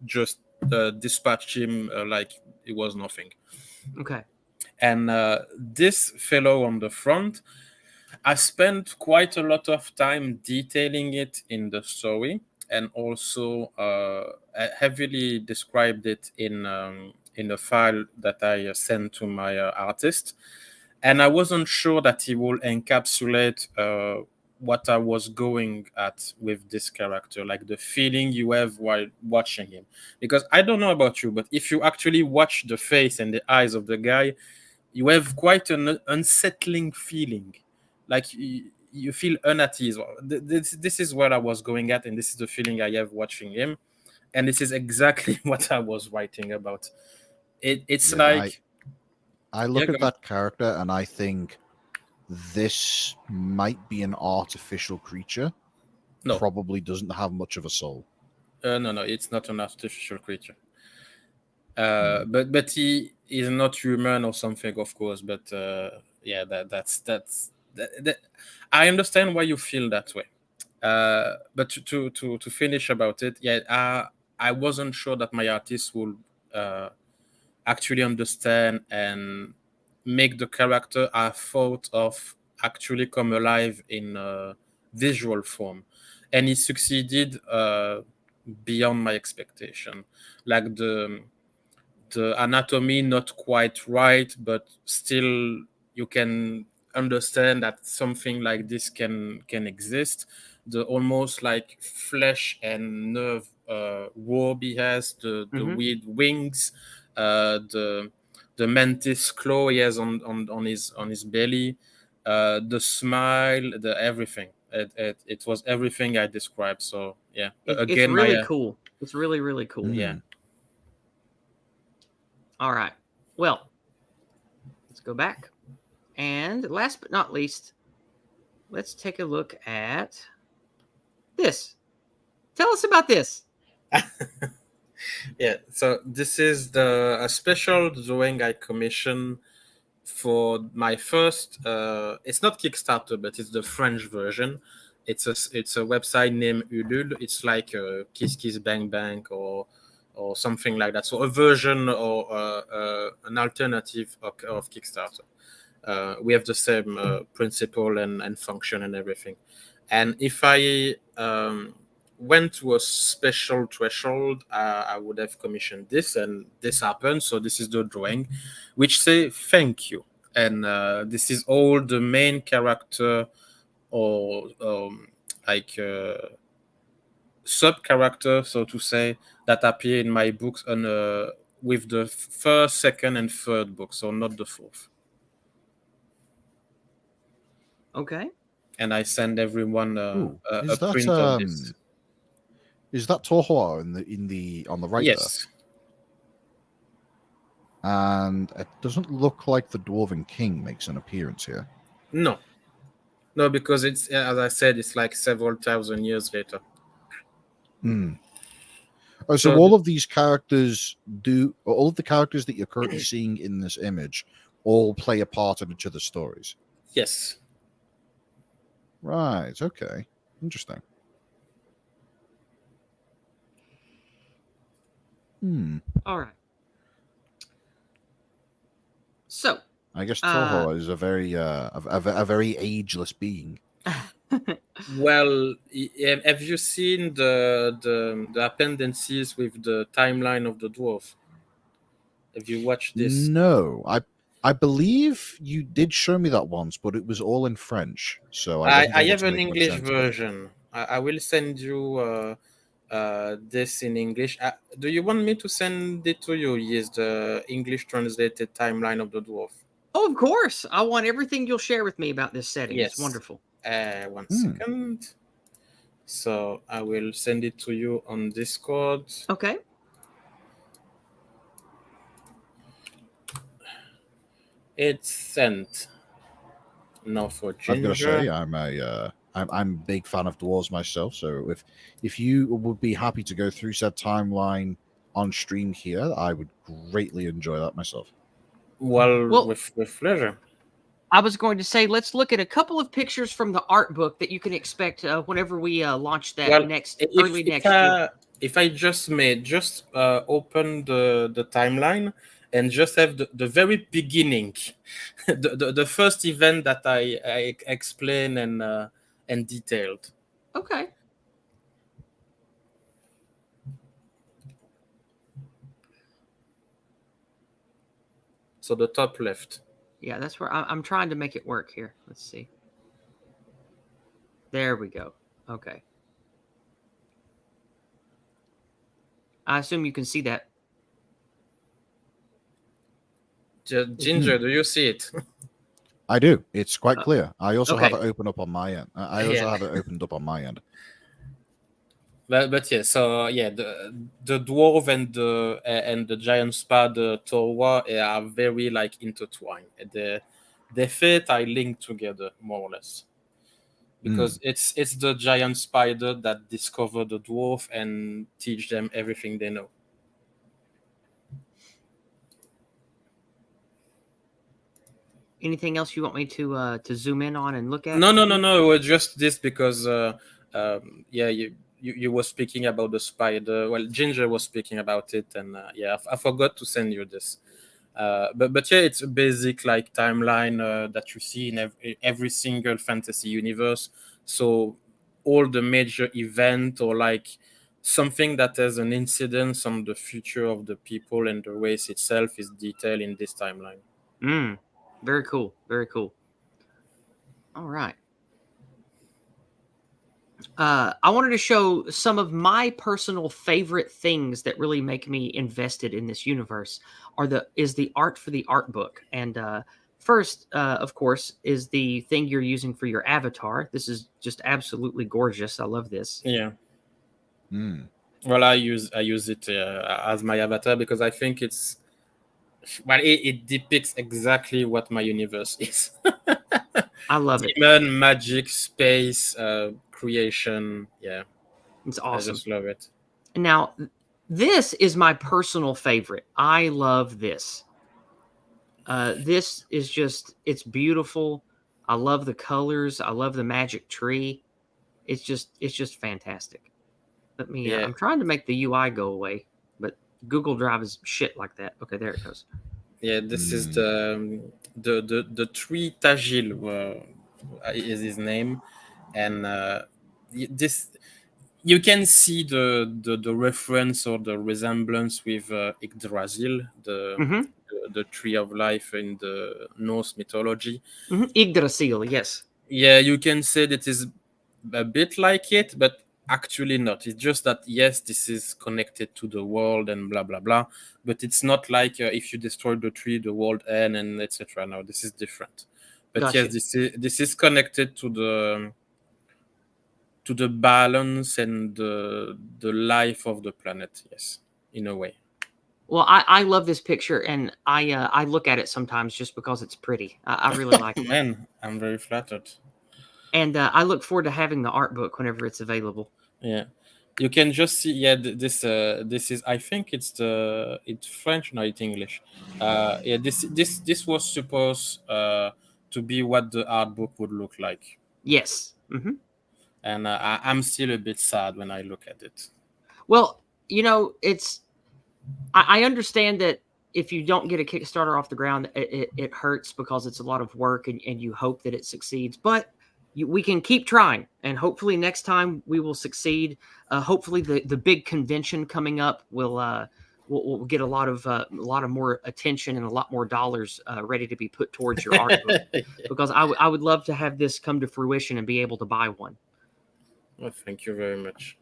just dispatched him like it was nothing. Okay. And this fellow on the front, I spent quite a lot of time detailing it in the story, and also heavily described it in a file that I sent to my artist. And I wasn't sure that he will encapsulate what I was going at with this character, like the feeling you have while watching him. Because I don't know about you, but if you actually watch the face and the eyes of the guy, you have quite an unsettling feeling, like you feel unease. This is what I was going at, and this is the feeling I have watching him, and this is exactly what I was writing about. It's Yeah, like, I yeah, look go at that character and I think this might be an artificial creature. no, Probably doesn't have much of a soul. no, it's not an artificial creature. But he is not human or something, of course. But yeah, that. I understand why you feel that way. But to finish about it, yeah, I wasn't sure that my artist would uh, actually understand and make the character I thought of actually come alive in visual form, and he succeeded beyond my expectation. Like the anatomy not quite right, but still you can understand that something like this can exist. The almost like flesh and nerve warp he has, the weird wings, the mantis claw he has on his belly, the smile, the everything. It was everything I described. So yeah, It's again, my really cool. It's really, really cool. yeah. All right. Well, let's go back. And last but not least, let's take a look at this. Tell us about this. Yeah, so this is a special drawing I commissioned for my first. It's not Kickstarter, but it's the French version. It's a website named Ulule. It's like Kiss Kiss Bang Bang or something like that. So a version or an alternative of Kickstarter. We have the same principle and function and everything. And if I went to a special threshold, I would have commissioned this, and this happened. So this is the drawing, which say thank you, and this is all the main character or like sub characters, so to say, that appear in my books on with the first, second, and third book, so not the fourth. Okay. And I send everyone Ooh, a print of this. is that Tohua in the on the right Yes. there? And it doesn't look like the Dwarven King makes an appearance here. No. No, because it's, as I said, it's like several thousand years later. Hmm. Oh, so So all of these characters all of the characters that you're currently seeing in this image all play a part in each other's stories. yes. Right. Okay. Interesting. All right. So, I guess Toho is a very ageless being. Well, have you seen the appendices with the timeline of the dwarf? Have you watched this? No, I believe you did show me that once, but it was all in French, so I I, wasn't I able have to an make much English sense of it. version. I will send you this in English. Do you want me to send it to you? Yes, the English translated timeline of the dwarf. oh, of course. I want everything you'll share with me about this setting. Yes. It's wonderful. 1 second. So I will send it to you on Discord. Okay. It's sent. Now for Ginger. I've got to say, I'm a big fan of dwarves myself. So if you would be happy to go through said timeline on stream here, I would greatly enjoy that myself. Well, with pleasure. I was going to say, let's look at a couple of pictures from the art book that you can expect whenever we launch that early next year. If I just open the timeline and just have the very beginning, the first event that I explain and detailed. Okay. So the top left. Yeah, that's where I'm trying to make it work here. Let's see. There we go. Okay. I assume you can see that. Ginger, do you see it? I do. It's quite clear. I also okay. have it open up on my end. I also have it opened up on my end. But yeah, so yeah, the dwarf and the giant spider Torwa are very like intertwined. The fate I link together more or less, because it's the giant spider that discovered the dwarf and teach them everything they know. Anything else you want me to zoom in on and look at? No. Just this because yeah, you were speaking about the spider. Well, Ginger was speaking about it, and yeah, I forgot to send you this. But yeah, it's a basic like timeline that you see in every single fantasy universe. So all the major event or like something that has an incidence on the future of the people and the race itself is detailed in this timeline. Very cool. Very cool. All right. I wanted to show some of my personal favorite things that really make me invested in this universe is the art for the art book. And first, of course, is the thing you're using for your avatar. This is just absolutely gorgeous. I love this. Yeah. Well, I use it as my avatar because I think it depicts exactly what my universe is. I love it. Demon, magic, space, creation. Yeah. It's awesome. I just love it. Now, this is my personal favorite. I love this. This is it's beautiful. I love the colors. I love the magic tree. It's just fantastic. Let me, I'm trying to make the UI go away, but Google Drive is shit like that. Okay, there it goes. Yeah, this is the tree Tajil is his name, and this you can see the reference or the resemblance with Yggdrasil, the tree of life in the Norse mythology. Yggdrasil, yes. Yeah, you can say that is a bit like it, but actually not. It's just that yes, this is connected to the world and blah blah blah, but it's not like if you destroy the tree, the world end and etc. No, this is different. But yes, Gotcha. this is connected to the balance and the life of the planet. Yes, in a way. Well, I love this picture, and I look at it sometimes just because it's pretty. I really like it, Man, I'm very flattered. and I look forward to having the art book whenever it's available. Yeah, you can just see. Yeah, this is. I think it's French, not it's English. Yeah, this was supposed to be what the art book would look like, Yes. and I'm still a bit sad when I look at it. Well, it's I understand that if you don't get a Kickstarter off the ground, it hurts because it's a lot of work and you hope that it succeeds. But we can keep trying, and hopefully next time we will succeed. Hopefully the big convention coming up will get a lot of more attention and a lot more dollars ready to be put towards your art book, because I would love to have this come to fruition and be able to buy one. Well, thank you very much.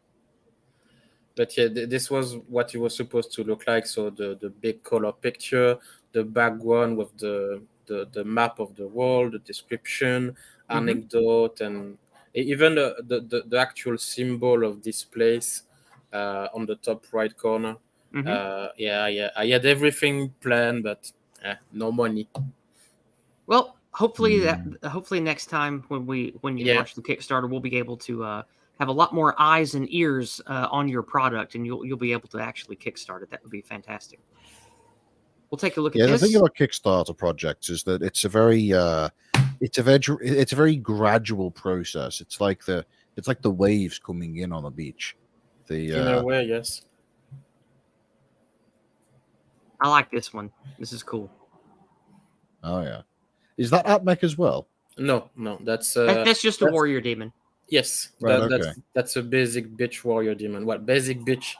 But yeah, this was what it was supposed to look like. So the big color picture, the background with the map of the world, the description, anecdote, and even the actual symbol of this place on the top right corner. Yeah, I had everything planned, but no money. Well, hopefully next time when you Yeah, launch the Kickstarter, we'll be able to have a lot more eyes and ears on your product, and you'll be able to actually kickstart it. That would be fantastic. We'll take a look at Yeah, the thing this. about Kickstarter projects is that it's a very it's a very gradual process. It's like the waves coming in on the beach. The in a way, yes. I like this one. This is cool. oh yeah, is that AppMech as well? No, that's That's just a That's- warrior demon. yes, Right, okay. that's a basic bitch warrior demon. What basic bitch?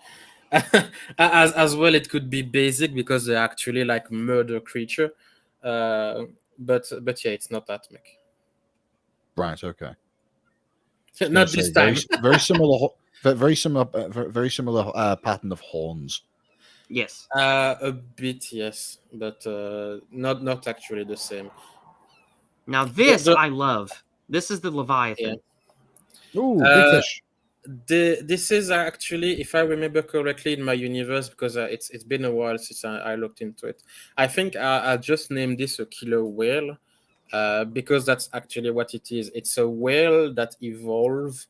As well, it could be basic because they're actually like murder creature. But yeah, it's not that mech. Right, okay. Not this time. Very similar, very similar pattern of horns. Yes. A bit, yes, but not actually the same. Now this The- I love. This is the Leviathan. Ooh, big fish. This is actually, if I remember correctly, in my universe, because it's been a while since I looked into it. I think I'll just name this a killer whale, because that's actually what it is. It's a whale that evolved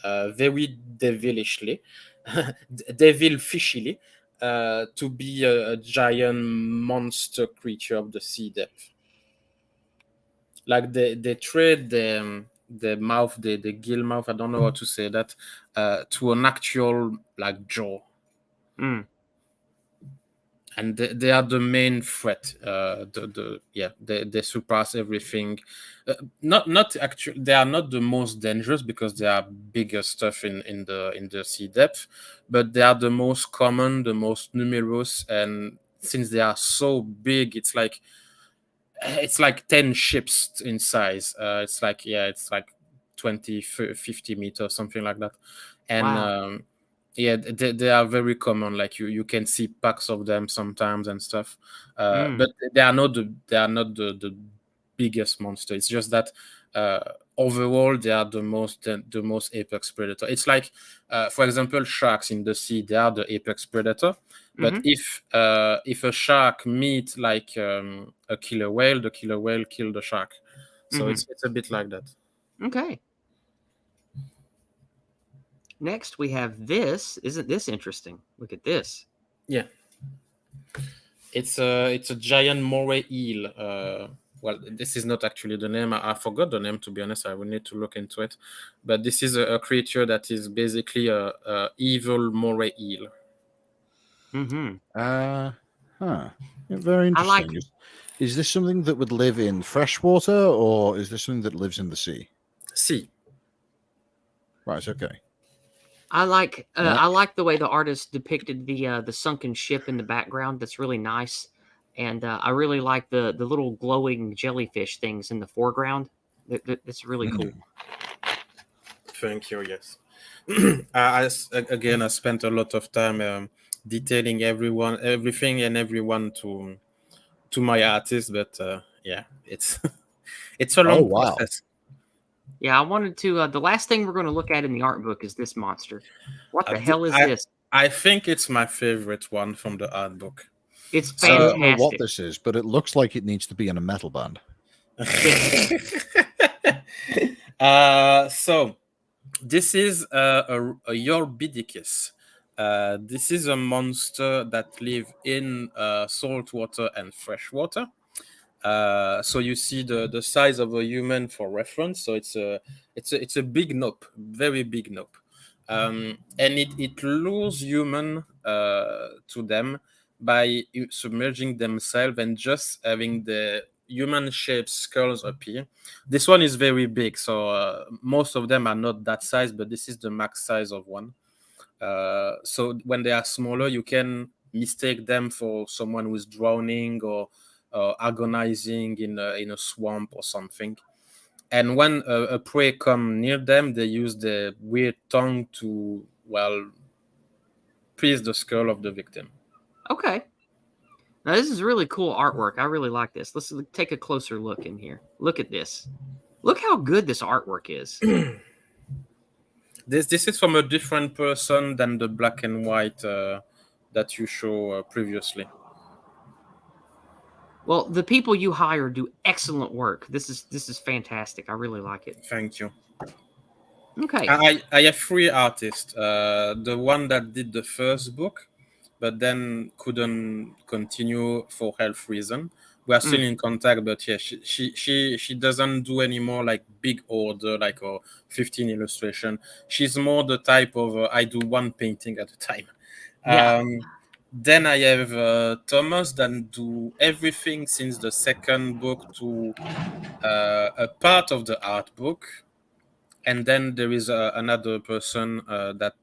very devilishly, devilfishily, to be a giant monster creature of the sea depth. Like they trade the mouth, the gill mouth, I don't know how to say that, to an actual like jaw. And they are the main threat. They surpass everything. Not actually, they are not the most dangerous because they are bigger stuff in the sea depth, but they are the most common, the most numerous, and since they are so big, it's like 10 ships in size. It's like 20 50 meters, something like that. And Wow. yeah, they are very common. Like you can see packs of them sometimes and stuff. But they are not the biggest monster. It's just that overall they are the most apex predator. It's like for example, sharks in the sea, they are the apex predator. But if a shark meet like a killer whale, the killer whale kill the shark. So it's a bit like that. Okay. Next we have this. Isn't this interesting? Look at this. Yeah. It's a giant moray eel. Well, this is not actually the name. I forgot the name, to be honest. I will need to look into it. But this is a creature that is basically a evil moray eel. Yeah, very I like. interesting. Is this something that would live in freshwater, or is this something that lives in the sea? Sea. Right, okay. I like the way the artist depicted the sunken ship in the background. That's really nice, and I really like the little glowing jellyfish things in the foreground. That's really cool. Thank you. Yes. Again, I spent a lot of time detailing everything and everyone to my artist, but yeah, it's it's a Oh long wow. process. Yeah, I wanted to. The last thing we're going to look at in the art book is this monster. What the hell is I this? I think it's my favorite one from the art book. It's I don't know what fantastic. this is, but it looks like it needs to be in a metal band. So this is a Eurbidicus. This is a monster that live in salt water and fresh water. So you see the size of a human for reference. So it's a big nope, very big nope, and it lures human to them by submerging themselves and just having the human shaped skulls appear. This one is very big, so most of them are not that size, but this is the max size of one. So when they are smaller, you can mistake them for someone who is drowning or agonizing in a swamp or something. And when a prey come near them, they use the weird tongue to, well, pierce the skull of the victim. Okay. Now this is really cool artwork. I really like this. Let's take a closer look in here. Look at this. Look how good this artwork is. This is from a different person than the black and white that you show previously. Well, the people you hire do excellent work. This is fantastic. I really like it. Thank you. Okay. I have three artists. The one that did the first book, but then couldn't continue for health reason. We are still in contact, but yeah, she doesn't do any more like big order, like 15 illustration. She's more the type of I do one painting at a time. Yeah. Then I have Thomas that do everything since the second book to a part of the art book. And then there is another person that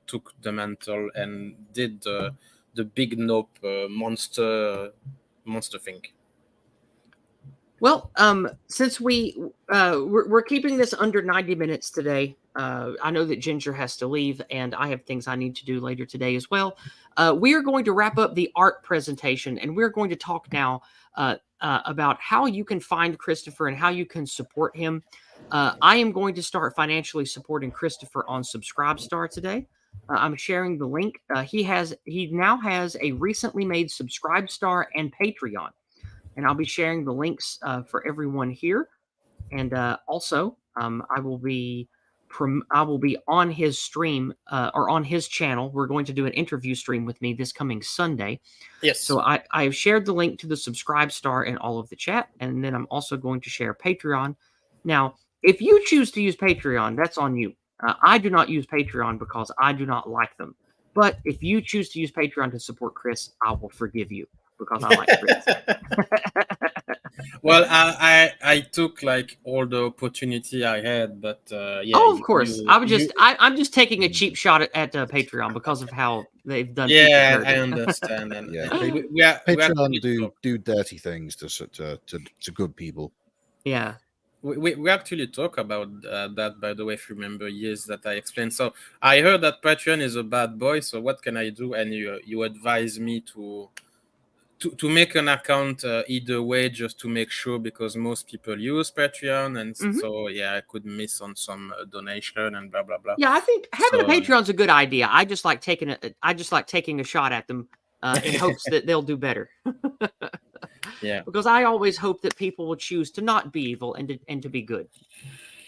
took the mantle and did the big nope monster thing. Well, since we're keeping this under 90 minutes today, I know that Ginger has to leave, and I have things I need to do later today as well. We are going to wrap up the art presentation, and we're going to talk now about how you can find Christopher and how you can support him. I am going to start financially supporting Christopher on Subscribestar today. I'm sharing the link. He now has a recently made Subscribestar and Patreon, and I'll be sharing the links for everyone here. And also, I will be on his stream or on his channel. We're going to do an interview stream with me this coming Sunday. Yes. So I have shared the link to the Subscribestar in all of the chat, and then I'm also going to share Patreon. Now, if you choose to use Patreon, that's on you. I do not use Patreon because I do not like them. But if you choose to use Patreon to support Chris, I will forgive you because I like Chris. Well, I took like all the opportunity I had, but yeah. Oh, of course. I'm just taking a cheap shot at Patreon because of how they've done. Yeah, I understand, and Yeah, we are Patreon do dirty things to good people. Yeah. We actually talk about that, by the way, if you remember years that I explained. So I heard that Patreon is a bad boy, so what can I do? And you advise me to make an account either way, just to make sure, because most people use Patreon, and so yeah, I could miss on some donation and blah blah blah. Yeah, I think having a Patreon's a good idea. I just like taking a shot at them in hopes that they'll do better. Yeah, because I always hope that people will choose to not be evil and to be good.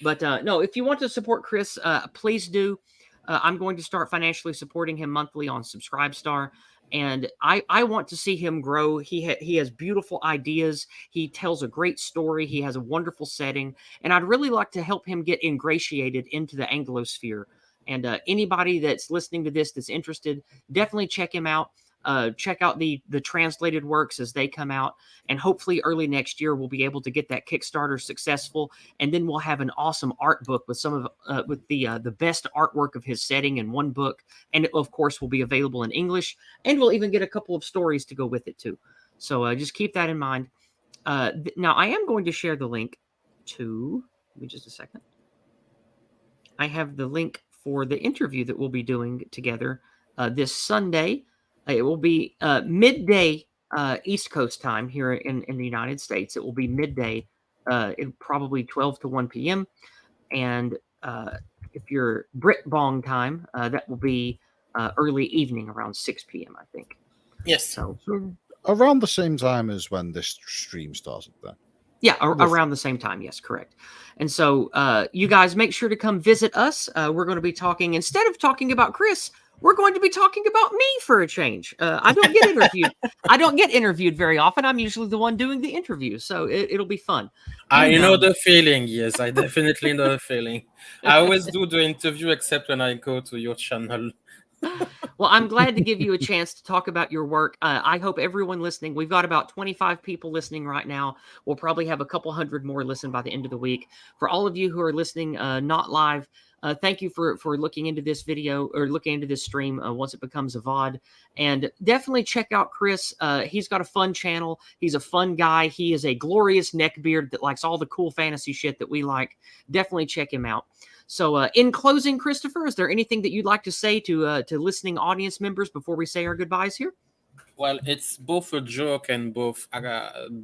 But no, if you want to support Chris, please do. I'm going to start financially supporting him monthly on Subscribestar, and I want to see him grow. He has beautiful ideas. He tells a great story. He has a wonderful setting, and I'd really like to help him get ingratiated into the Anglosphere. And anybody that's listening to this that's interested, definitely check him out. Check out the translated works as they come out, and hopefully early next year we'll be able to get that Kickstarter successful, and then we'll have an awesome art book with some of with the best artwork of his setting in one book, and it, of course, will be available in English, and we'll even get a couple of stories to go with it too. So just keep that in mind. Now I am going to share the link to. Give me just a second. I have the link for the interview that we'll be doing together this Sunday. It will be midday East Coast time here in the United States. It will be midday, probably 12 to 1 p.m. And if you're Brit Bong time, that will be early evening around 6 p.m., I think. Yes. So around the same time as when this stream started then. Yeah, around the same time. Yes, correct. And so you guys make sure to come visit us. We're going to be talking, instead of talking about Chris, we're going to be talking about me for a change. I don't get interviewed. I don't get interviewed very often. I'm usually the one doing the interview. So it'll be fun. I And, know the feeling. Yes, I definitely know the feeling. I always do the interview except when I go to your channel. Well, I'm glad to give you a chance to talk about your work. I hope everyone listening, we've got about 25 people listening right now. We'll probably have a couple hundred more listen by the end of the week. For all of you who are listening, not live, thank you for looking into this video or looking into this stream once it becomes a VOD. And definitely check out Chris. He's got a fun channel. He's a fun guy. He is a glorious neckbeard that likes all the cool fantasy shit that we like. Definitely check him out. So in closing, Christopher, is there anything that you'd like to say to listening audience members before we say our goodbyes here? Well, it's both a joke and both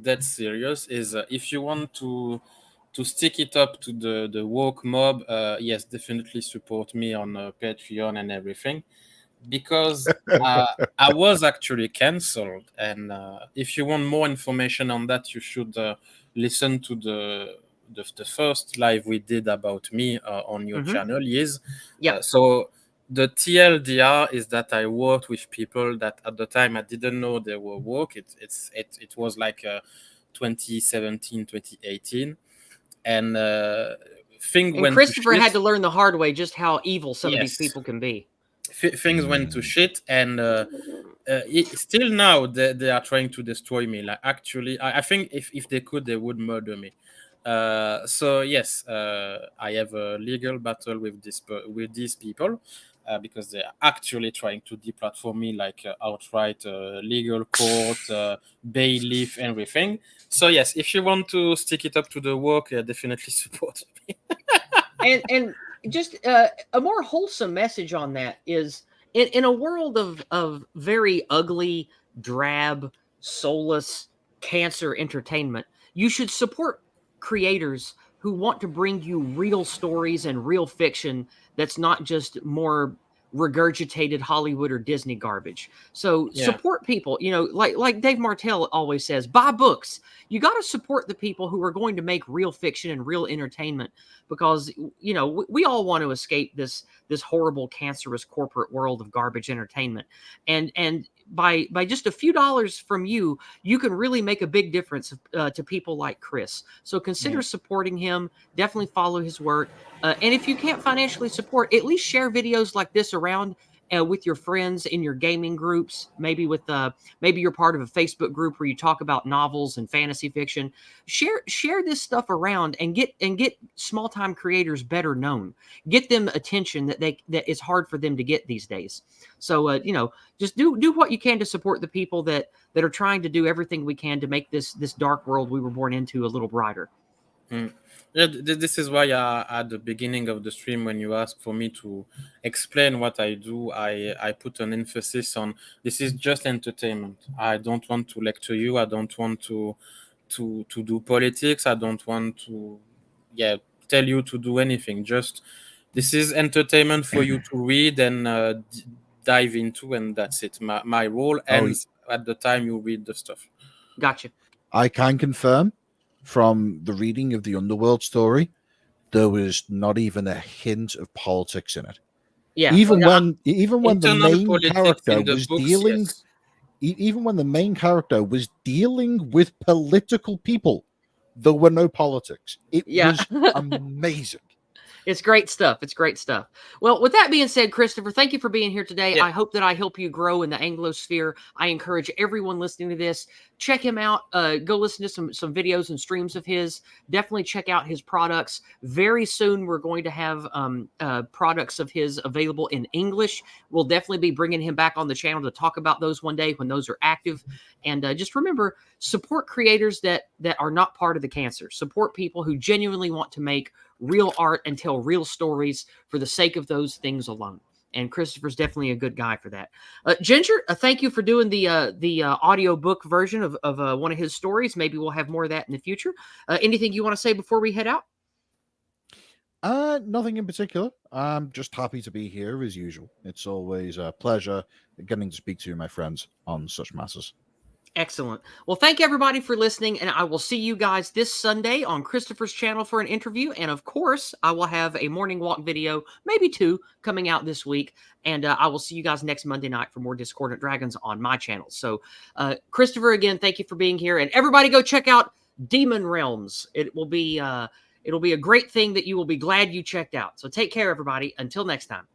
dead serious. Is if you want to stick it up to the woke mob, yes, definitely support me on Patreon and everything, because I was actually cancelled. And if you want more information on that, you should listen to the first live we did about me on your channel. Yes. Yeah. So the TLDR is that I worked with people that at the time I didn't know they were woke. It was like 2017, 2018. And Christopher had to learn the hard way just how evil some of these people can be. Things went to shit, and still now they are trying to destroy me. Like, actually, I think if they could, they would murder me. So yes, I have a legal battle with these people because they are actually trying to deplatform me, like outright legal court, bailiff, everything. So yes, if you want to stick it up to the work, definitely support me. and just a more wholesome message on that is in a world of very ugly, drab, soulless, cancer entertainment, you should support creators who want to bring you real stories and real fiction that's not just more regurgitated Hollywood or Disney garbage. So support people, like Dave Martell always says, buy books. You got to support the people who are going to make real fiction and real entertainment, because we all want to escape this horrible, cancerous corporate world of garbage entertainment. And by just a few dollars from you can really make a big difference to people like Chris. So consider supporting him. Definitely follow his work. And if you can't financially support, at least share videos like this around with your friends in your gaming groups. Maybe maybe you're part of a Facebook group where you talk about novels and fantasy fiction. Share this stuff around and get small time creators better known. Get them attention that it's hard for them to get these days. So just do what you can to support the people that are trying to do everything we can to make this dark world we were born into a little brighter. Yeah, this is why at the beginning of the stream, when you asked for me to explain what I do, I put an emphasis on this is just entertainment. I don't want to lecture you. I don't want to do politics. I don't want to tell you to do anything. Just this is entertainment for you to read and dive into, and that's it. My role ends at the time you read the stuff. Gotcha. I can confirm from the reading of the Underworld story, there was not even a hint of politics in it. Yeah. Even when the main character was dealing, yes. Even when the main character was dealing with political people, there were no politics. It was amazing. It's great stuff. It's great stuff. Well, with that being said, Christopher, thank you for being here today. I hope that I help you grow in the Anglosphere. I encourage everyone listening to this, check him out. Go listen to some videos and streams of his. Definitely check out his products. Very soon, we're going to have products of his available in English. We'll definitely be bringing him back on the channel to talk about those one day when those are active. And just remember, support creators that are not part of the cancer. Support people who genuinely want to make real art and tell real stories for the sake of those things alone. And Christopher's definitely a good guy for that. Ginger, thank you for doing the audio book version of one of his stories. Maybe we'll have more of that in the future. Anything you want to say before we head out? Nothing in particular. I'm just happy to be here as usual. It's always a pleasure getting to speak to my friends on such matters. Excellent. Well, thank everybody for listening, and I will see you guys this Sunday on Christopher's channel for an interview. And of course, I will have a morning walk video, maybe 2, coming out this week. And I will see you guys next Monday night for more Discordant Dragons on my channel. So, Christopher, again, thank you for being here, and everybody go check out Demon Realms. It'll be a great thing that you will be glad you checked out. So take care, everybody. Until next time.